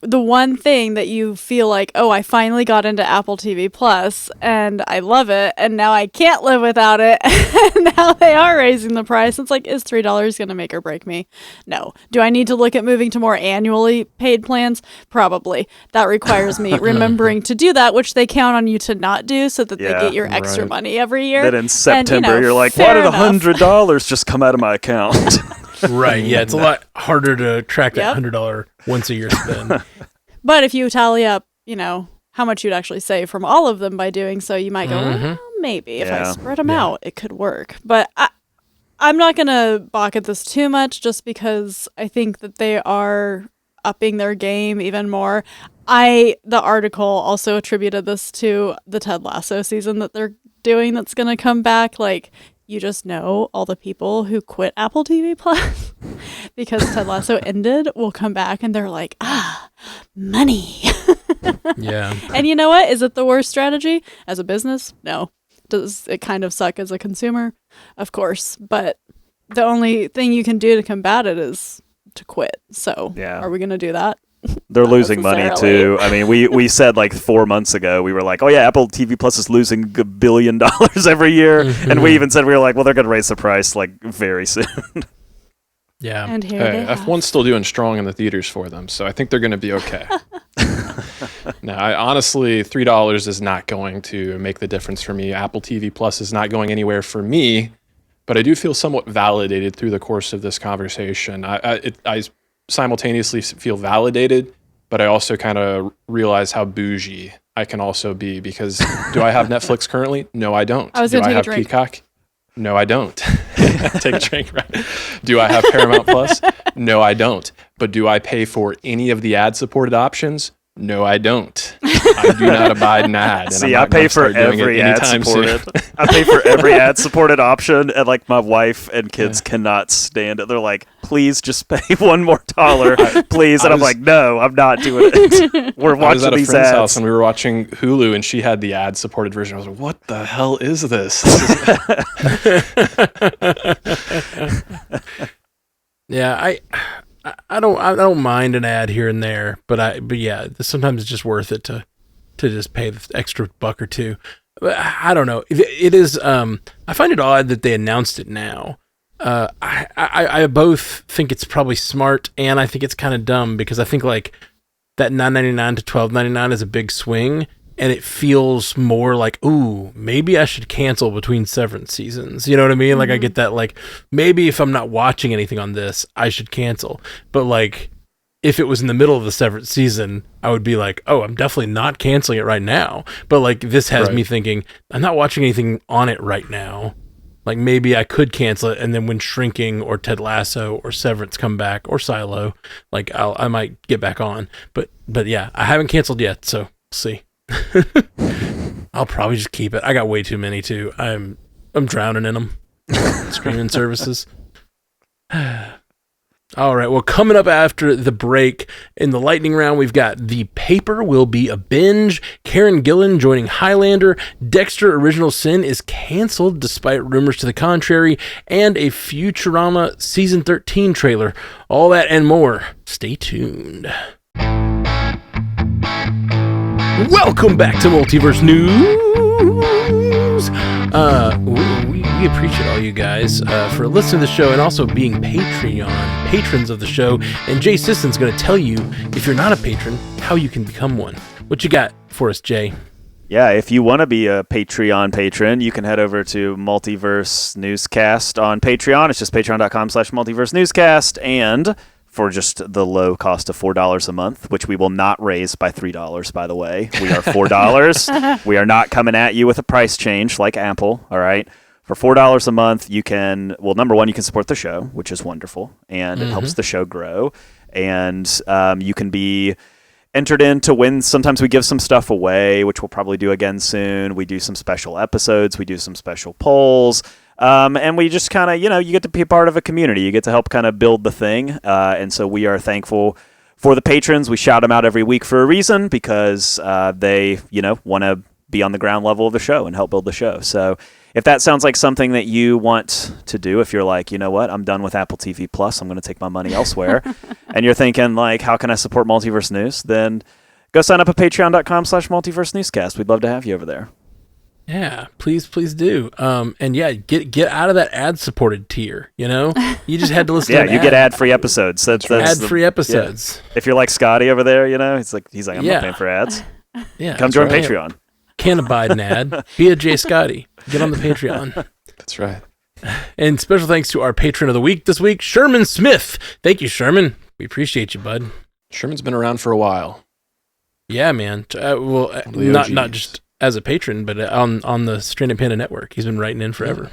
the one thing that you feel like, oh, I finally got into Apple TV Plus and I love it, and now I can't live without it. And now they are raising the price. It's like, is $3 going to make or break me? No. Do I need to look at moving to more annually paid plans? Probably. That requires me remembering to do that, which they count on you to not do, so that they get your extra money every year. Then in September, you're like, why did $100 just come out of my account? Right, yeah, it's a lot harder to track that $100 once a year spend. But if you tally up, how much you'd actually save from all of them by doing so, you might go, well, maybe if I spread them out, it could work. But I'm not going to balk at this too much, just because I think that they are upping their game even more. The article also attributed this to the Ted Lasso season that they're doing that's going to come back. Like, you just know all the people who quit Apple TV Plus because Ted Lasso ended will come back and they're like, money. Yeah. And you know what? Is it the worst strategy as a business? No. Does it kind of suck as a consumer? Of course. But the only thing you can do to combat it is to quit. So are we going to do that? They're losing money too. I mean, we said like 4 months ago, we were like, oh yeah, Apple TV Plus is losing $1 billion every year. And we even said, we were like, well, they're going to raise the price like very soon. Yeah. And here they have. F1's still doing strong in the theaters for them, so I think they're going to be okay. Now, honestly, $3 is not going to make the difference for me. Apple TV Plus is not going anywhere for me, but I do feel somewhat validated through the course of this conversation. I simultaneously feel validated, but I also kind of realize how bougie I can also be, because do I have Netflix currently? No, I don't. Do I have Peacock? No, I don't. Take a drink, right? Do I have Paramount Plus? No, I don't. But do I pay for any of the ad-supported options? No, I don't. I do not abide an ad. See, I pay for every ad-supported. I pay for every ad-supported option, and like my wife and kids cannot stand it. They're like, "Please, just pay $1 more, please." And I'm like, "No, I'm not doing it. We're watching these ads." I was at a friend's house and we were watching Hulu, and she had the ad-supported version. I was like, "What the hell is this?" Yeah, I don't mind an ad here and there, but yeah, sometimes it's just worth it to just pay the extra $1 or $2. But I don't know. It is. I find it odd that they announced it now. I both think it's probably smart, and I think it's kind of dumb, because I think like that $9.99 to $12.99 is a big swing, and it feels more like, ooh, maybe I should cancel between Severance seasons. You know what I mean? Mm-hmm. Like, I get that, like, maybe if I'm not watching anything on this, I should cancel. But, like, if it was in the middle of the Severance season, I would be like, oh, I'm definitely not canceling it right now. But like this has me thinking, I'm not watching anything on it right now. Like maybe I could cancel it, and then when Shrinking or Ted Lasso or Severance come back or Silo, like I might get back on. But yeah, I haven't canceled yet, so we'll see. I'll probably just keep it. I got way too many too. I'm drowning in them. Streaming services. All right, well, coming up after the break, in the lightning round, we've got The Paper Will Be a Binge, Karen Gillan joining Highlander, Dexter Original Sin is canceled despite rumors to the contrary, and a Futurama Season 13 trailer. All that and more. Stay tuned. Welcome back to Multiverse News. We appreciate all you guys for listening to the show and also being patrons of the show. And Jay Sisson's going to tell you, if you're not a patron, how you can become one. What you got for us, Jay? Yeah, if you want to be a Patreon patron, you can head over to Multiverse Newscast on Patreon. It's just patreon.com/Multiverse Newscast. And for just the low cost of $4 a month, which we will not raise by $3, by the way. We are $4. We are not coming at you with a price change like Apple, all right? For $4 a month, you can, well, number one, you can support the show, which is wonderful, and it helps the show grow. And you can be entered in to win. Sometimes we give some stuff away, which we'll probably do again soon. We do some special episodes. We do some special polls. And we just kind of, you get to be a part of a community. You get to help kind of build the thing. And so we are thankful for the patrons. We shout them out every week for a reason, because they, want to be on the ground level of the show and help build the show. So if that sounds like something that you want to do, if you're like, you know what, I'm done with Apple TV Plus, I'm going to take my money elsewhere, and you're thinking like, how can I support Multiverse News? Then go sign up at patreon.com/Multiverse Newscast. We'd love to have you over there. Yeah, please do. And yeah, get out of that ad-supported tier. You just had to listen. Yeah, to you get ad-free episodes. That's ad-free episodes. Yeah. If you're like Scotty over there, he's like, I'm not paying for ads. Yeah, come join Patreon. Can't abide an ad. Be a Jay Scotty. Get on the Patreon. That's right. And special thanks to our patron of the week this week, Sherman Smith. Thank you, Sherman. We appreciate you, bud. Sherman's been around for a while. Yeah, man. Not just as a patron, but on the Stranded Panda Network. He's been writing in forever.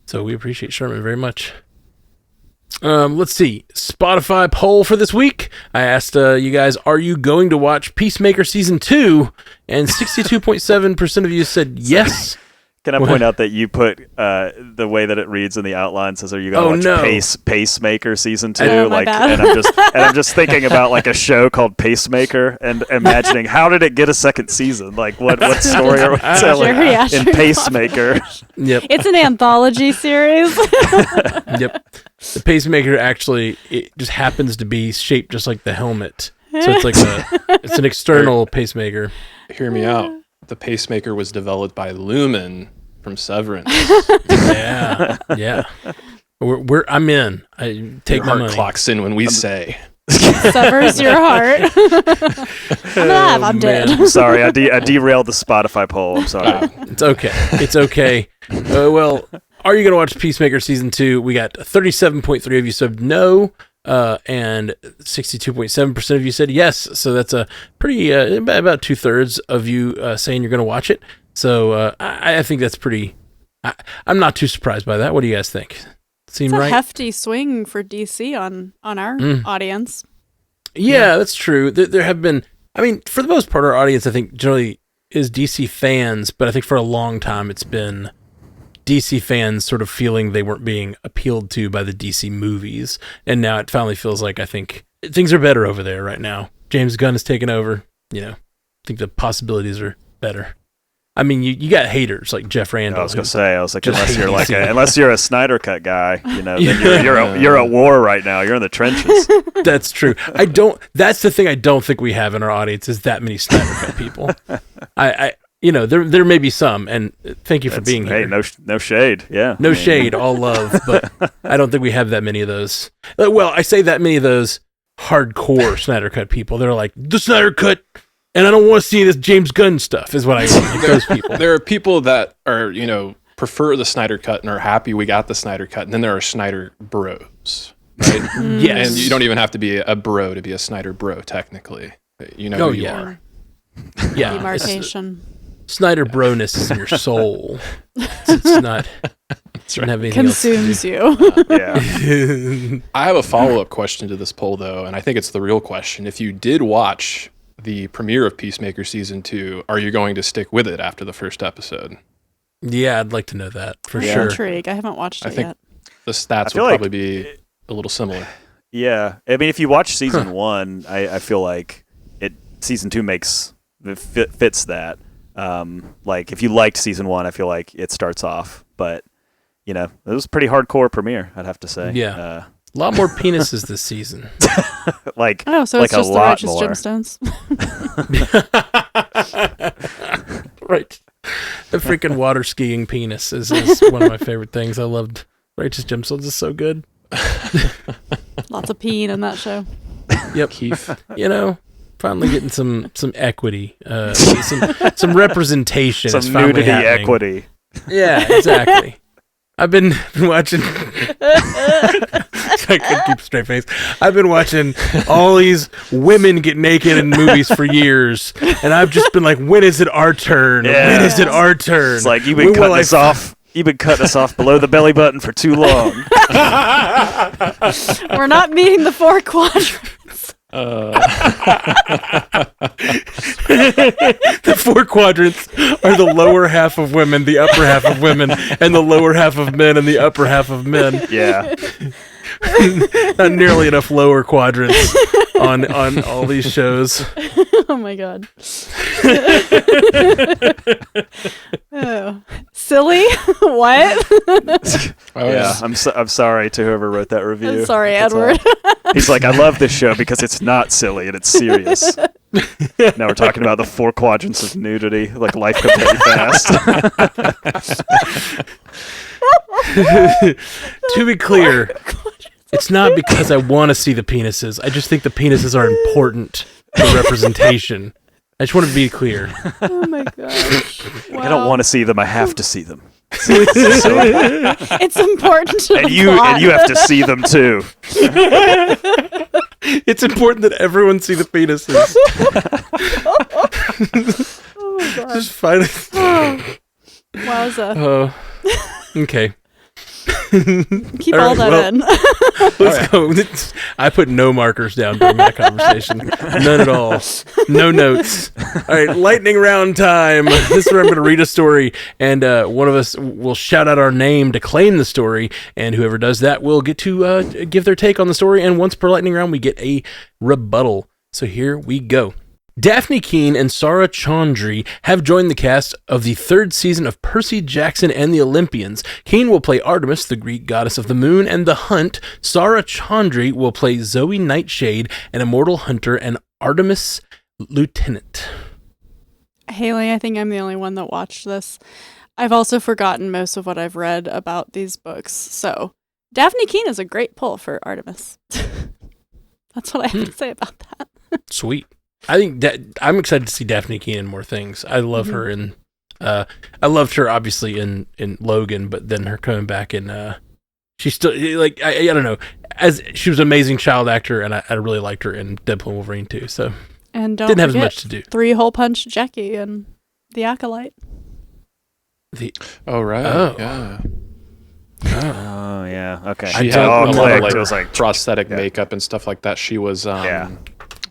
So we appreciate Sherman very much. Let's see. Spotify poll for this week. I asked you guys, are you going to watch Peacemaker Season 2? And 62.7% of you said yes. Can I point out that you put the way that it reads in the outline says, "Are you going to watch Pacemaker Season 2?" Oh, like, bad. and I'm just thinking about like a show called Pacemaker and imagining how did it get a second season? Like what story are we telling in Pacemaker? Yep, it's an anthology series. Yep, the Pacemaker actually it just happens to be shaped just like the helmet, so it's like it's an external pacemaker. Hear me out. The pacemaker was developed by Lumen from Severance. Yeah. I'm in. I take your my heart money. Clocks in when we say. Severs your heart. I'm alive. I'm dead. I'm sorry, I derailed the Spotify poll. I'm sorry. It's okay. Well, are you going to watch Peacemaker Season 2? We got 37.3 of you said no. And 62.7% of you said yes. So that's a pretty, about 2/3 of you saying you're going to watch it. So I think that's pretty, I'm not too surprised by that. What do you guys think? Seem right? It's a hefty swing for DC on our audience. Yeah, that's true. There have been, for the most part, our audience, I think, generally is DC fans, but I think for a long time it's been DC fans sort of feeling they weren't being appealed to by the DC movies. And now it finally feels like I think things are better over there right now. James Gunn has taken over. I think the possibilities are better. You got haters like Jeff Randall. I was like, unless you're a Snyder Cut guy, then you're at war right now. You're in the trenches. That's true. That's the thing I don't think we have in our audience is that many Snyder Cut people. There may be some, and thank you for being here. Hey, no shade. Yeah. No shade, all love, but I don't think we have that many of those. Well, I say that many of those hardcore Snyder Cut people. They're like, the Snyder Cut, and I don't want to see this James Gunn stuff, is what I mean. Like those people. There are people that are, prefer the Snyder Cut and are happy we got the Snyder Cut, and then there are Snyder bros. right? Yes. And you don't even have to be a bro to be a Snyder bro, technically. You know who you are. Yeah. Demarcation. Snyder broness is in your soul. It's not. That's right. Have anything else to do. Consumes you. Yeah. I have a follow-up question to this poll, though, and I think it's the real question. If you did watch the premiere of Peacemaker Season 2, are you going to stick with it after the first episode? Yeah, I'd like to know that for Yeah. sure. Intrigue. I haven't watched it yet. The stats feel would like- probably be a little similar. Yeah. I mean, if you watch season 1, I feel like season 2 fits that. Like if you liked season 1, I feel like it starts off, but you know, it was a pretty hardcore premiere, I'd have to say. Yeah. A lot more penises this season. Like, Oh, so like it's a just the lot righteous more. gemstones. Right. The freaking water skiing penis is one of my favorite things. I loved Righteous Gemstones. Is so good. Lots of peeing in that show. Yep. Keith. You know, finally getting some equity, some representation. is Some finally nudity happening. equity. Yeah, exactly. I've been watching. I could keep a straight face. I've been watching all these women get naked in movies for years, and I've just been like, "When is it our turn? Yeah. When is it our turn?" It's like you've been When will cutting us off. You've been cutting us off below the belly button for too long. We're not meeting the 4 quadrants. The 4 quadrants are the lower half of women, the upper half of women, and the lower half of men and the upper half of men. Yeah. Not nearly enough lower quadrants on all these shows. Oh my god. Oh. Silly? What? Oh, Yeah. I'm sorry to whoever wrote that review. I'm sorry, That's Edward. all. He's like, I love this show because it's not silly and it's serious. Now we're talking about the 4 quadrants of nudity, like life could be fast. To be clear, it's not because I want to see the penises. I just think the penises are important for representation. I just want to be clear. Oh my gosh. I don't want to see them. I have to see them. It's important to And the you plot. have to see them too. It's important that everyone see the penises. Oh my god. Just find Wowza. Oh, okay. Keep all all right, that in. Let's go. I put no markers down during that conversation. None at all. No notes. All right, lightning round time. This is where I'm going to read a story, and one of us will shout out our name to claim the story, and whoever does that will get to give their take on the story, and once per lightning round, we get a rebuttal. So here we go. Daphne Keane and Sarah Chandri have joined the cast of the 3rd season of Percy Jackson and the Olympians. Keane will play Artemis, the Greek goddess of the moon and the hunt. Sarah Chandri will play Zoe Nightshade, an immortal hunter, and Artemis Lieutenant. Haley, I think I'm the only one that watched this. I've also forgotten most of what I've read about these books. So, Daphne Keane is a great pull for Artemis. That's what I have to say about that. Sweet. I think I'm excited to see Daphne Keane in more things. I love her in. I loved her obviously in Logan, but then her coming back in. She's still like I don't know. As she was an amazing child actor, and I really liked her in Deadpool and Wolverine too. So And don't didn't have as forget much to do. 3-hole punch Jackie and the Acolyte. Oh, right. Oh. Yeah. Oh yeah. Okay. She I had don't all remember, the it was like prosthetic yeah. makeup and stuff like that. She was the Yeah.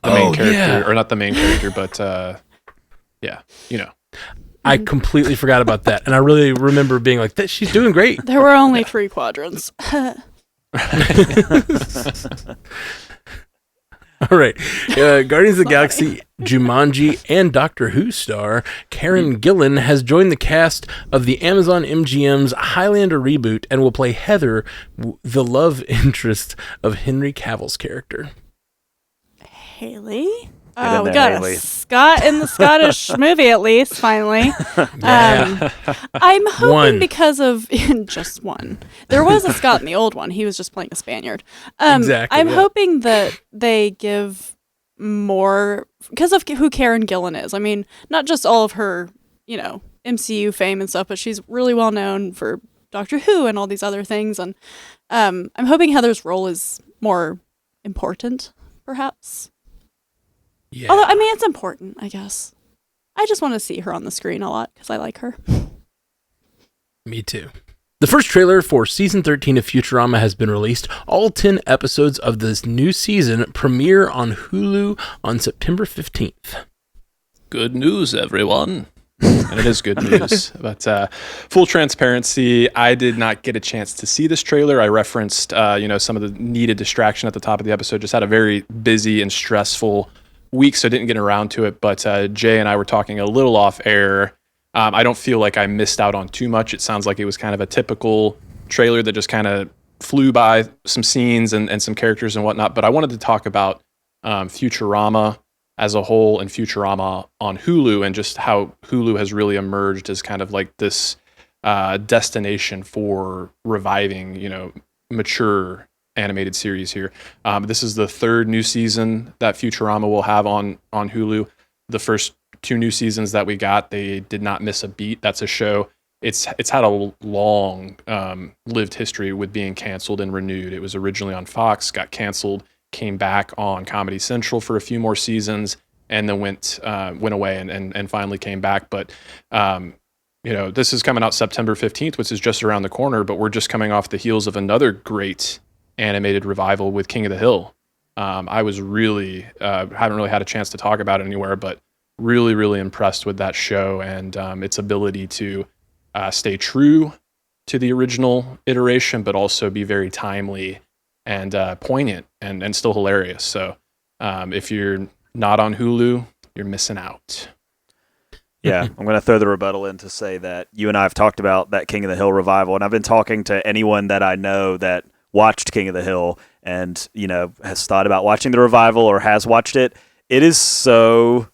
main character, yeah. or not the main character, but yeah, you know. I completely forgot about that, and I really remember being like, "That she's doing great." There were only 3 quadrants. All right. Guardians of the Galaxy, Jumanji, and Doctor Who star Karen Gillan has joined the cast of the Amazon MGM's Highlander reboot and will play Heather, the love interest of Henry Cavill's character. Haley? Get in We there, got Haley. a Scott in the Scottish movie, at least, finally. I'm hoping One. because of just one. There was a Scott in the old one. He was just playing a Spaniard. Exactly, I'm yeah. hoping that they give more because of who Karen Gillan is. I mean, not just all of her, MCU fame and stuff, but she's really well known for Doctor Who and all these other things. And I'm hoping Heather's role is more important, perhaps. Yeah. Although, I mean, it's important, I guess. I just want to see her on the screen a lot because I like her. Me too. The first trailer for season 13 of Futurama has been released. All 10 episodes of this new season premiere on Hulu on September 15th. Good news, everyone. And it is good news. But full transparency, I did not get a chance to see this trailer. I referenced, some of the needed distraction at the top of the episode. Just had a very busy and stressful week, so I didn't get around to it. But Jay and I were talking a little off air. I don't feel like I missed out on too much. It sounds like it was kind of a typical trailer that just kind of flew by some scenes and some characters and whatnot. But I wanted to talk about Futurama as a whole and Futurama on Hulu and just how Hulu has really emerged as kind of like this destination for reviving, mature animated series here. This is the third new season that Futurama will have on Hulu. The first 2 new seasons that we got, they did not miss a beat. That's a show. It's had a long lived history with being canceled and renewed. It was originally on Fox, got canceled, came back on Comedy Central for a few more seasons, and then went away and finally came back. But this is coming out September 15th, which is just around the corner. But we're just coming off the heels of another great animated revival with King of the Hill. I was really haven't really had a chance to talk about it anywhere, but really, really impressed with that show and its ability to stay true to the original iteration, but also be very timely and poignant and still hilarious. So if you're not on Hulu, you're missing out. Yeah, I'm going to throw the rebuttal in to say that you and I have talked about that King of the Hill revival, and I've been talking to anyone that I know that watched King of the Hill and, has thought about watching the revival or has watched it. It is so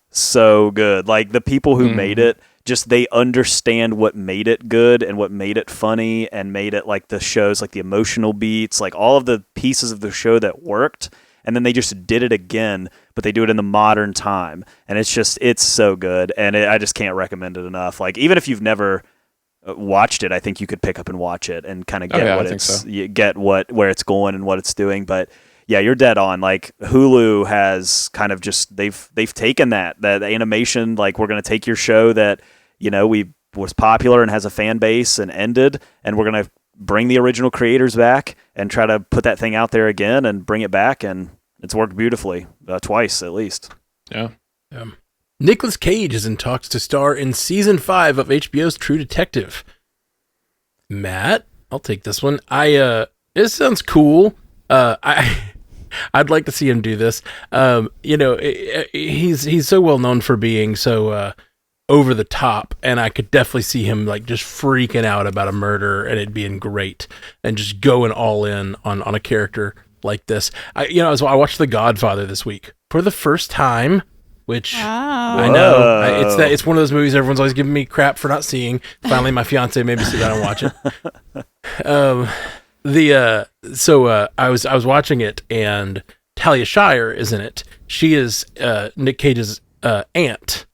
good. Like, the people who made it, just they understand what made it good and what made it funny and made it like the shows, like the emotional beats, like all of the pieces of the show that worked. And then they just did it again, but they do it in the modern time. And it's so good. And I just can't recommend it enough. Like, even if you've never watched it, I think you could pick up and watch it and kind of get where it's going and what it's doing. But yeah, you're dead on. Like, Hulu has kind of just they've taken that animation. Like, we're going to take your show that was popular and has a fan base and ended, and we're going to bring the original creators back and try to put that thing out there again and bring it back, and it's worked beautifully twice at least. Yeah. Nicolas Cage is in talks to star in season 5 of HBO's True Detective. Matt, I'll take this one. This sounds cool. I'd like to see him do this. He's so well known for being so over the top, and I could definitely see him like just freaking out about a murder and it being great and just going all in on a character like this. I watched The Godfather this week for the first time, which I know it's one of those movies everyone's always giving me crap for not seeing. Finally, my fiance made me sit down and watch it. I was watching it, and Talia Shire is in it. She is Nick Cage's aunt,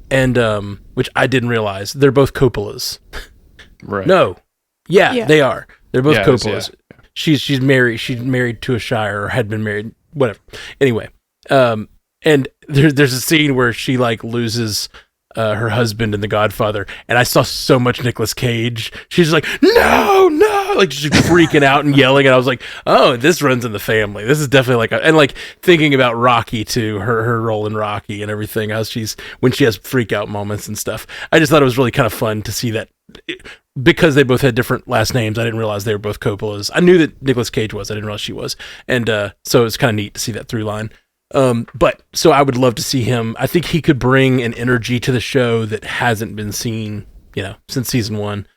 and which I didn't realize they're both Coppolas. Right? No, yeah, they are. They're both Coppolas. Yeah. She's married. She's married to a Shire, or had been married. Whatever. Anyway, and there's a scene where she like loses her husband in The Godfather, and I saw so much Nicolas Cage. She's like, no, like just freaking out and yelling, and I was like, oh, this runs in the family. This is definitely and like thinking about Rocky too, her role in Rocky and everything, how when she has freak out moments and stuff. I just thought it was really kind of fun to see that, because they both had different last names. I didn't realize they were both Coppolas. I knew that Nicolas Cage was. I didn't realize she was, and so it was kind of neat to see that through line. But so I would love to see him. I think he could bring an energy to the show that hasn't been seen, since season 1.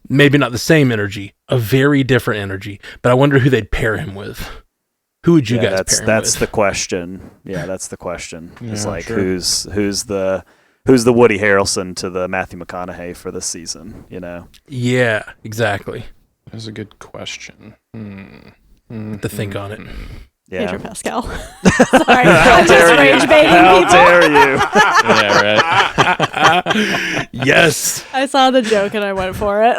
Maybe not the same energy, a very different energy, but I wonder who they'd pair him with. Who would you guys pair him with? That's the question. Yeah, that's the question. It's like, sure. Who's the Woody Harrelson to the Matthew McConaughey for this season, Yeah, exactly. That's a good question. To think on it. Yeah. Pedro Pascal. Sorry, I'm just rage baiting people. How dare you? Yeah, right. Yes. I saw the joke and I went for it.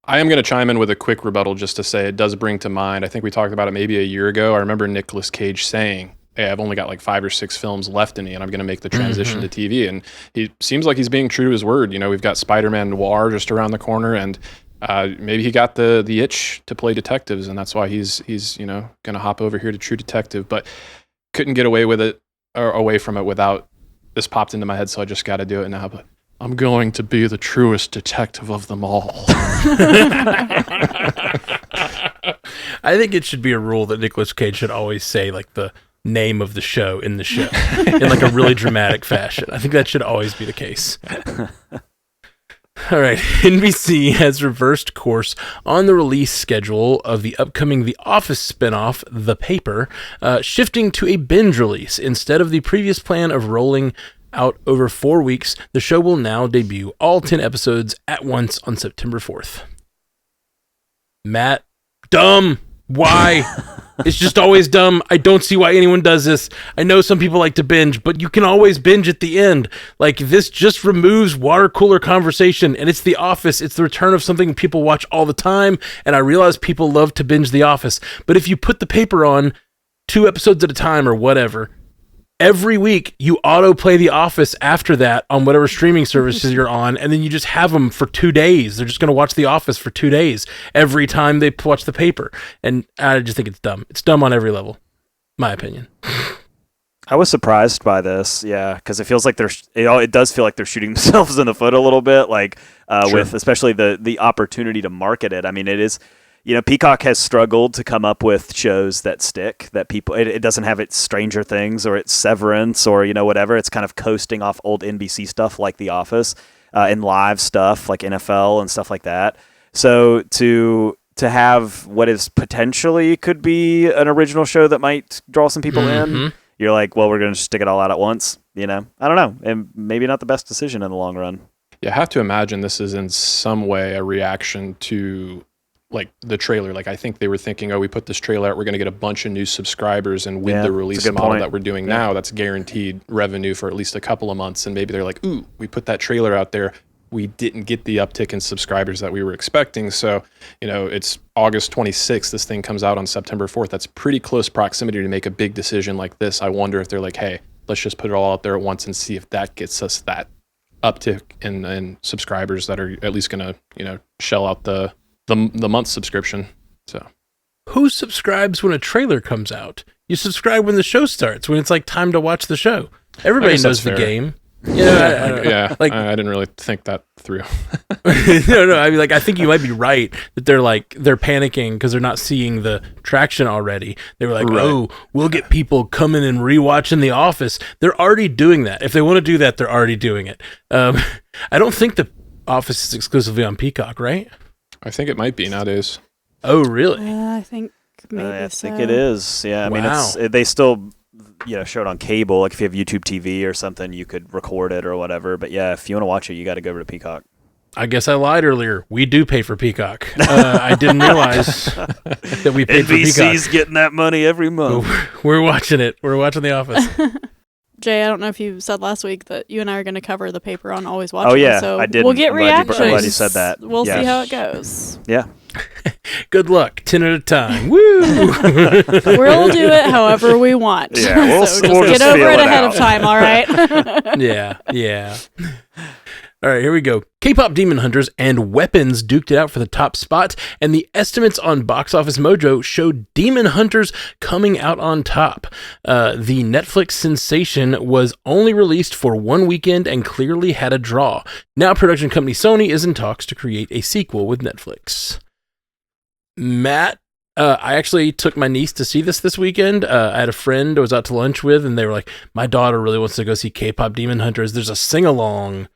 I am going to chime in with a quick rebuttal just to say it does bring to mind, I think we talked about it maybe a year ago. I remember Nicolas Cage saying, hey, I've only got like 5 or 6 films left in me and I'm going to make the transition to TV. And he seems like he's being true to his word. You know, we've got Spider-Man Noir just around the corner, and maybe he got the itch to play detectives, and that's why he's you know, going to hop over here to True Detective, but couldn't get away with it or away from it without this popped into my head, so I just got to do it now. But I'm going to be the truest detective of them all. I think it should be a rule that Nicolas Cage should always say like the name of the show in the show in like a really dramatic fashion. I think that should always be the case. All right, NBC has reversed course on the release schedule of the upcoming The Office spinoff, The Paper, shifting to a binge release. Instead of the previous plan of rolling out over 4 weeks, the show will now debut all 10 episodes at once on September 4th. Matt, dumb. Why? It's just always dumb. I don't see why anyone does this. I know some people like to binge, but you can always binge at the end. Like, this just removes water cooler conversation, and it's The Office. It's the return of something people watch all the time, and I realize people love to binge The Office. But if you put The Paper on 2 episodes at a time or whatever, every week you autoplay The Office after that on whatever streaming services you're on, and then you just have them for 2 days. They're just going to watch The Office for 2 days every time they watch The Paper. And I just think it's dumb. It's dumb on every level, my opinion. I was surprised by this, yeah, because it feels like it does feel like they're shooting themselves in the foot a little bit, like with especially the opportunity to market it. I mean, it is. You know, Peacock has struggled to come up with shows that stick, that people, it doesn't have its Stranger Things or its Severance or, you know, whatever. It's kind of coasting off old NBC stuff like The Office and live stuff like NFL and stuff like that. So to have what is potentially could be an original show that might draw some people in, you're like, well, we're going to stick it all out at once. You know, I don't know. And maybe not the best decision in the long run. Yeah, I have to imagine this is in some way a reaction to like the trailer. Like, I think they were thinking, oh, we put this trailer out, we're going to get a bunch of new subscribers, and with the release model that we're doing now, that's guaranteed revenue for at least a couple of months. And maybe they're like, ooh, we put that trailer out there, we didn't get the uptick in subscribers that we were expecting. So, you know, it's August 26th, this thing comes out on September 4th. That's pretty close proximity to make a big decision like this. I wonder if they're like, hey, let's just put it all out there at once and see if that gets us that uptick in subscribers that are at least going to, you know, shell out the month subscription. So who subscribes when a trailer comes out? You subscribe when the show starts, when it's like time to watch the show. Everybody knows the game. You know, I didn't really think that through. No, I mean, like, I think you might be right that they're panicking because they're not seeing the traction already. They were like, oh, we'll get people coming and rewatching The Office. They're already doing that. If they want to do that, they're already doing it. I don't think The Office is exclusively on Peacock, right? I think it might be nowadays. Oh, really? I think maybe I think it is. Yeah, I mean, they still, you know, show it on cable. Like if you have YouTube TV or something, you could record it or whatever. But yeah, if you want to watch it, you got to go over to Peacock. I guess I lied earlier. We do pay for Peacock. I didn't realize that we paid for Peacock. NBC's getting that money every month. We're watching it. We're watching The Office. Jay, I don't know if you said last week that you and I are going to cover The Paper on Always Watching. Oh, yeah, so I did. We'll get reactions. I'm glad you said that. We'll see how it goes. Yeah. Good luck. 10 at a time. Woo! We'll do it however we want. Yeah, so just get over it ahead of time, all right? Yeah. All right, here we go. K-pop Demon Hunters and Weapons duked it out for the top spot, and the estimates on Box Office Mojo showed Demon Hunters coming out on top. The Netflix sensation was only released for 1 weekend and clearly had a draw. Now production company Sony is in talks to create a sequel with Netflix. Matt, I actually took my niece to see this weekend. I had a friend I was out to lunch with, and they were like, my daughter really wants to go see K-pop Demon Hunters. There's a sing-along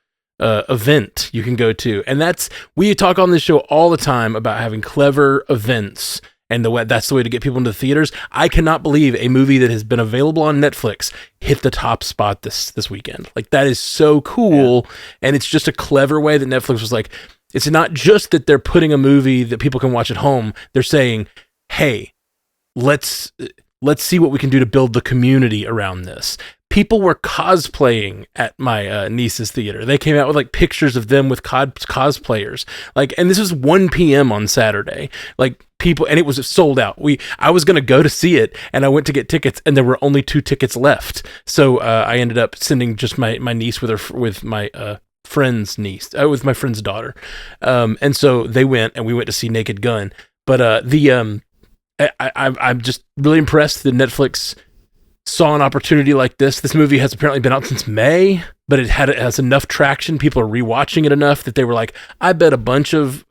event you can go to, and we talk on this show all the time about having clever events, and that's the way to get people into the theaters. I cannot believe a movie that has been available on Netflix hit the top spot this weekend. Like, that is so cool, and it's just a clever way that Netflix was like, it's not just that they're putting a movie that people can watch at home. They're saying, hey, let's see what we can do to build the community around this. people were cosplaying at my niece's theater. They came out with like pictures of them with cosplayers. Like, and this was 1 p.m. on Saturday. Like people, and it was sold out. I was going to go to see it, and I went to get tickets, and there were only 2 tickets left. So I ended up sending just my niece with my friend's niece, with my friend's daughter. And so they went, and we went to see Naked Gun. But I'm just really impressed that Netflix saw an opportunity like this. This movie has apparently been out since May, but it has enough traction. People are rewatching it enough that they were like, I bet a bunch of,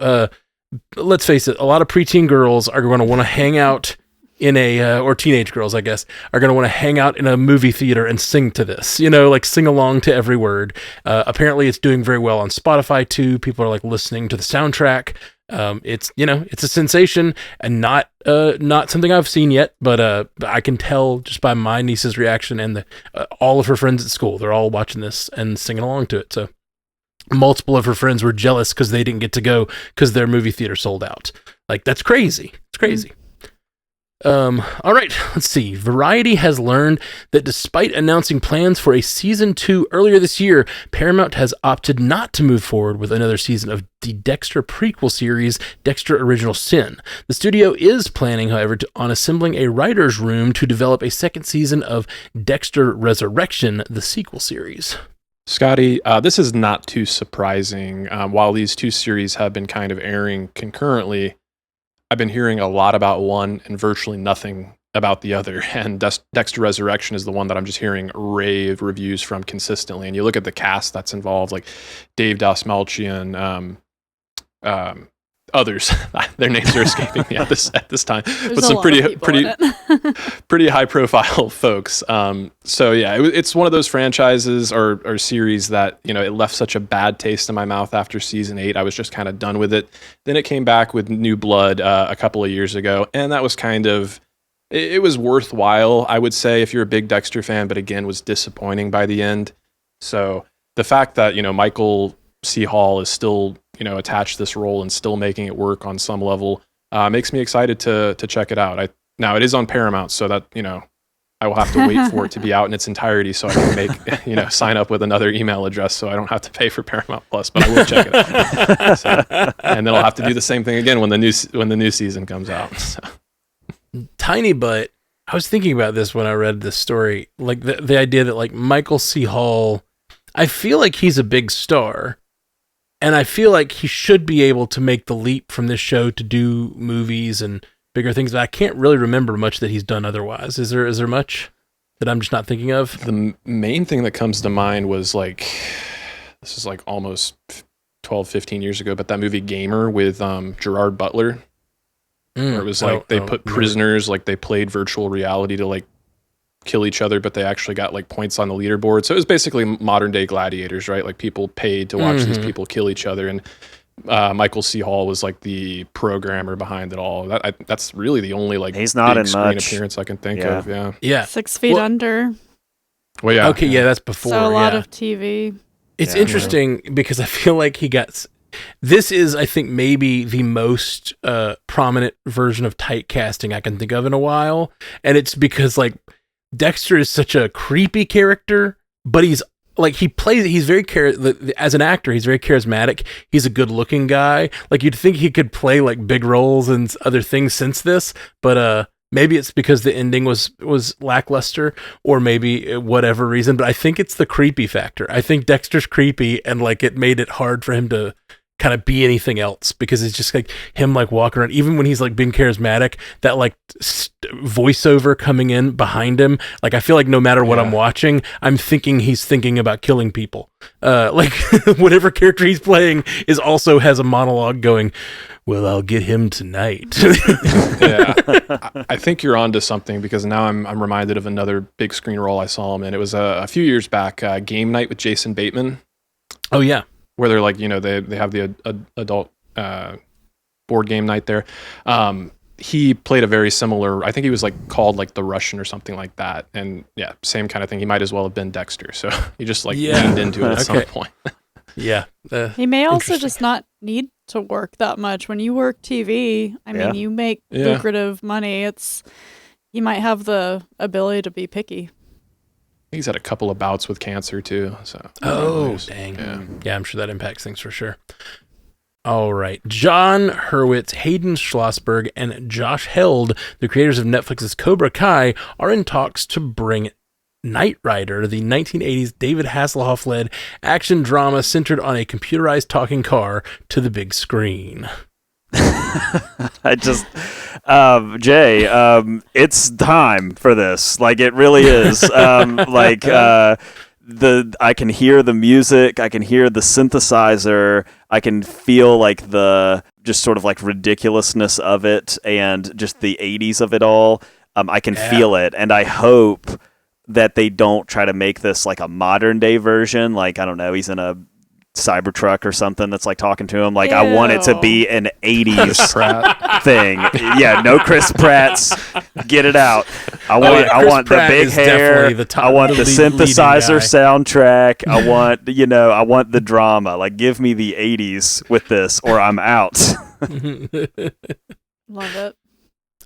let's face it, a lot of preteen girls are going to want to hang out in or teenage girls, I guess, are going to want to hang out in a movie theater and sing to this, like sing along to every word. Apparently it's doing very well on Spotify too. People are like listening to the soundtrack. It's a sensation, and not something I've seen yet, but I can tell just by my niece's reaction and all of her friends at school. They're all watching this and singing along to it. So multiple of her friends were jealous because they didn't get to go because their movie theater sold out. Like, that's crazy. It's crazy. All right, let's see. Variety has learned that despite announcing plans for a season 2 earlier this year, Paramount has opted not to move forward with another season of the Dexter prequel series, Dexter Original Sin. The studio is planning, however, on assembling a writer's room to develop a second season of Dexter Resurrection, the sequel series. Scotty, this is not too surprising. While these 2 series have been kind of airing concurrently, I've been hearing a lot about one and virtually nothing about the other. And Dexter Resurrection is the one that I'm just hearing rave reviews from consistently. And you look at the cast that's involved, like Dave Dastmalchian, others. Their names are escaping me at this time. There's but some pretty high profile folks. So yeah, it's one of those franchises or series that, it left such a bad taste in my mouth after season 8. I was just kind of done with it. Then it came back with new blood a couple of years ago, and that was kind of, it was worthwhile, I would say, if you're a big Dexter fan, but again was disappointing by the end. So the fact that Michael C. Hall is still attached to this role and still making it work on some level makes me excited to check it out. Now it is on Paramount, so that I will have to wait for it to be out in its entirety so I can make sign up with another email address so I don't have to pay for Paramount Plus, but I will check it out. So, and then I'll have to do the same thing again when the new season comes out. So. Tiny Butt, I was thinking about this when I read this story, like the idea that like Michael C. Hall, I feel like he's a big star. And I feel like he should be able to make the leap from this show to do movies and bigger things, but I can't really remember much that he's done otherwise. Is there much that I'm just not thinking of? The main thing that comes to mind was this is like almost 12, 15 years ago, but that movie Gamer with Gerard Butler, where it was like they put prisoners, like they played virtual reality to like kill each other, but they actually got like points on the leaderboard. So it was basically modern day gladiators, right? Like people paid to watch these people kill each other. And Michael C. Hall was like the programmer behind it all. That's really the only like he's not big in screen much appearance I can think of. Yeah. Yeah. 6 Feet Under. Well, yeah. Okay. Yeah. That's before. So a lot of TV. It's interesting because I feel like this is, I think, maybe the most prominent version of typecasting I can think of in a while. And it's because like, Dexter is such a creepy character, but he's very as an actor, he's very charismatic. He's a good looking guy. Like you'd think he could play like big roles and other things since this, but maybe it's because the ending was lackluster or maybe whatever reason, but I think it's the creepy factor. I think Dexter's creepy and like it made it hard for him to kind of be anything else because it's just like him like walking around, even when he's like being charismatic, that like voiceover coming in behind him, like I feel like no matter what I'm watching, I'm thinking he's thinking about killing people. Like whatever character he's playing also has a monologue going, well, I'll get him tonight. Yeah, I think you're onto something because now I'm reminded of another big screen role I saw him in. It was a few years back, Game Night with Jason Bateman. Oh yeah. Where they're like, they have the adult board game night there. He played a very similar, I think he was like called like the Russian or something like that. And yeah, same kind of thing. He might as well have been Dexter. So he just like leaned into it at some point. Yeah. He may also just not need to work that much. When you work TV, I mean, you make lucrative money. You might have the ability to be picky. He's had a couple of bouts with cancer too. So. Dang. Yeah, I'm sure that impacts things for sure. All right. John Hurwitz, Hayden Schlossberg, and Josh Held, the creators of Netflix's Cobra Kai, are in talks to bring Knight Rider, the 1980s David Hasselhoff-led action drama centered on a computerized talking car, to the big screen. Jay, it's time for this. Like, it really is. I can hear the music, I can hear the synthesizer, I can feel like the just sort of like ridiculousness of it and just the 80s of it all. I can feel it, and I hope that they don't try to make this like a modern day version. Like, I don't know, he's in a Cybertruck or something that's like talking to him. Like, I want it to be an 80s thing. Yeah, no Chris Pratt's. Get it out. I want the big hair. I want the synthesizer soundtrack. I want the drama. Like, give me the 80s with this, or I'm out. Love it.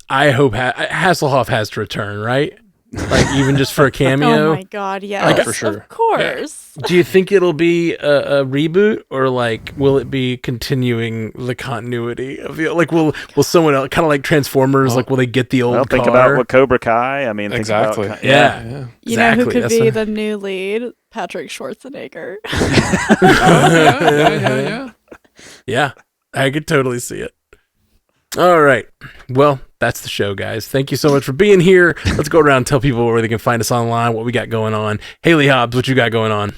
I hope Hasselhoff has to return, right? Like, even just for a cameo. Oh my god, yes, for sure. Of course. Yeah. Do you think it'll be a reboot, or like will it be continuing the continuity of the, like, will someone else, kind of like Transformers, like will they get the old car? Think about what Cobra Kai. I mean, exactly. Yeah. You know who could be the new lead? Patrick Schwarzenegger. Yeah, I could totally see it. All right. Well, that's the show, guys. Thank you so much for being here. Let's go around and tell people where they can find us online, what we got going on. Haley Hobbs, what you got going on?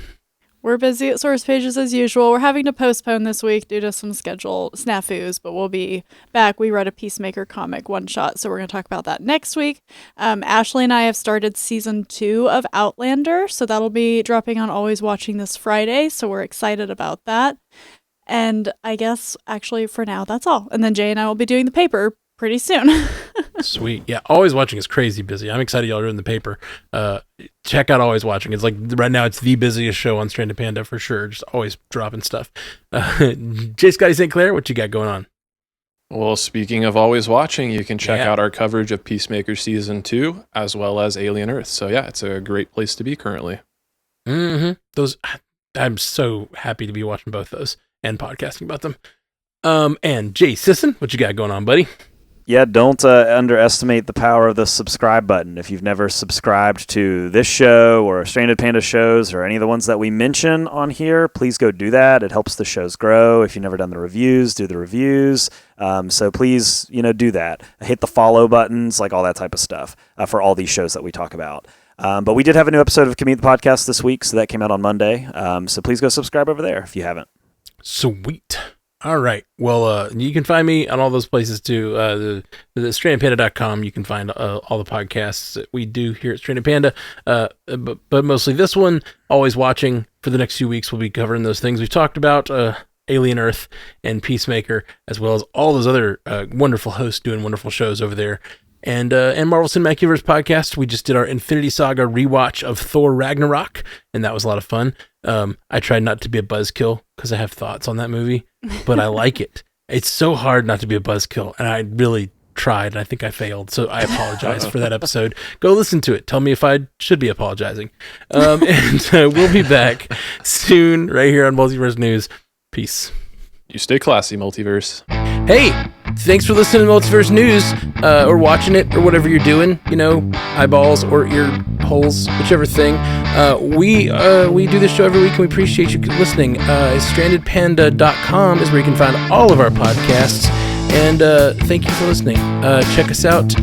We're busy at Source Pages as usual. We're having to postpone this week due to some schedule snafus, but we'll be back. We read a Peacemaker comic one shot, so we're going to talk about that next week. Ashley and I have started season 2 of Outlander, so that'll be dropping on Always Watching this Friday, so we're excited about that. And I guess, actually, for now, that's all. And then Jay and I will be doing the paper pretty soon. Sweet. Yeah, Always Watching is crazy busy. I'm excited y'all are doing the paper. Check out Always Watching. It's like, right now, it's the busiest show on Stranded Panda for sure. Just always dropping stuff. J. Scotty St. Clair, what you got going on? Well, speaking of Always Watching, you can check out our coverage of Peacemaker Season 2, as well as Alien Earth. So yeah, it's a great place to be currently. I'm so happy to be watching both those and podcasting about them. And Jay Sisson, what you got going on, buddy? Yeah, don't underestimate the power of the subscribe button. If you've never subscribed to this show or Stranded Panda shows or any of the ones that we mention on here, please go do that. It helps the shows grow. If you've never done the reviews, do the reviews. So please, do that. Hit the follow buttons, like all that type of stuff for all these shows that we talk about. But we did have a new episode of Commute the Podcast this week, so that came out on Monday. So please go subscribe over there if you haven't. Sweet. All right. Well, you can find me on all those places too. The strandedpanda.com. You can find all the podcasts that we do here at Stranded Panda. But mostly this one, Always Watching. For the next few weeks, we'll be covering those things we've talked about, Alien Earth and Peacemaker, as well as all those other wonderful hosts doing wonderful shows over there. And Marvel Cinematic Universe podcast, we just did our Infinity Saga rewatch of Thor Ragnarok, and that was a lot of fun. I tried not to be a buzzkill because I have thoughts on that movie, but I like it. It's so hard not to be a buzzkill, and I really tried, and I think I failed, so I apologize for that episode. Go listen to it. Tell me if I should be apologizing. And we'll be back soon right here on Multiverse News. Peace. You stay classy, Multiverse. Hey, thanks for listening to Multiverse News, or watching it, or whatever you're doing, eyeballs or ear holes, whichever thing. We do this show every week, and we appreciate you listening. Strandedpanda.com is where you can find all of our podcasts, and thank you for listening. Check us out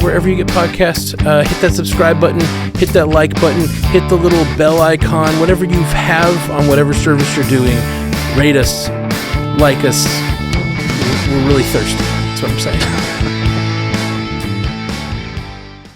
wherever you get podcasts. Hit that subscribe button, hit that like button, hit the little bell icon, whatever you have on whatever service you're doing. Rate us, like us. We're really thirsty. That's what I'm saying.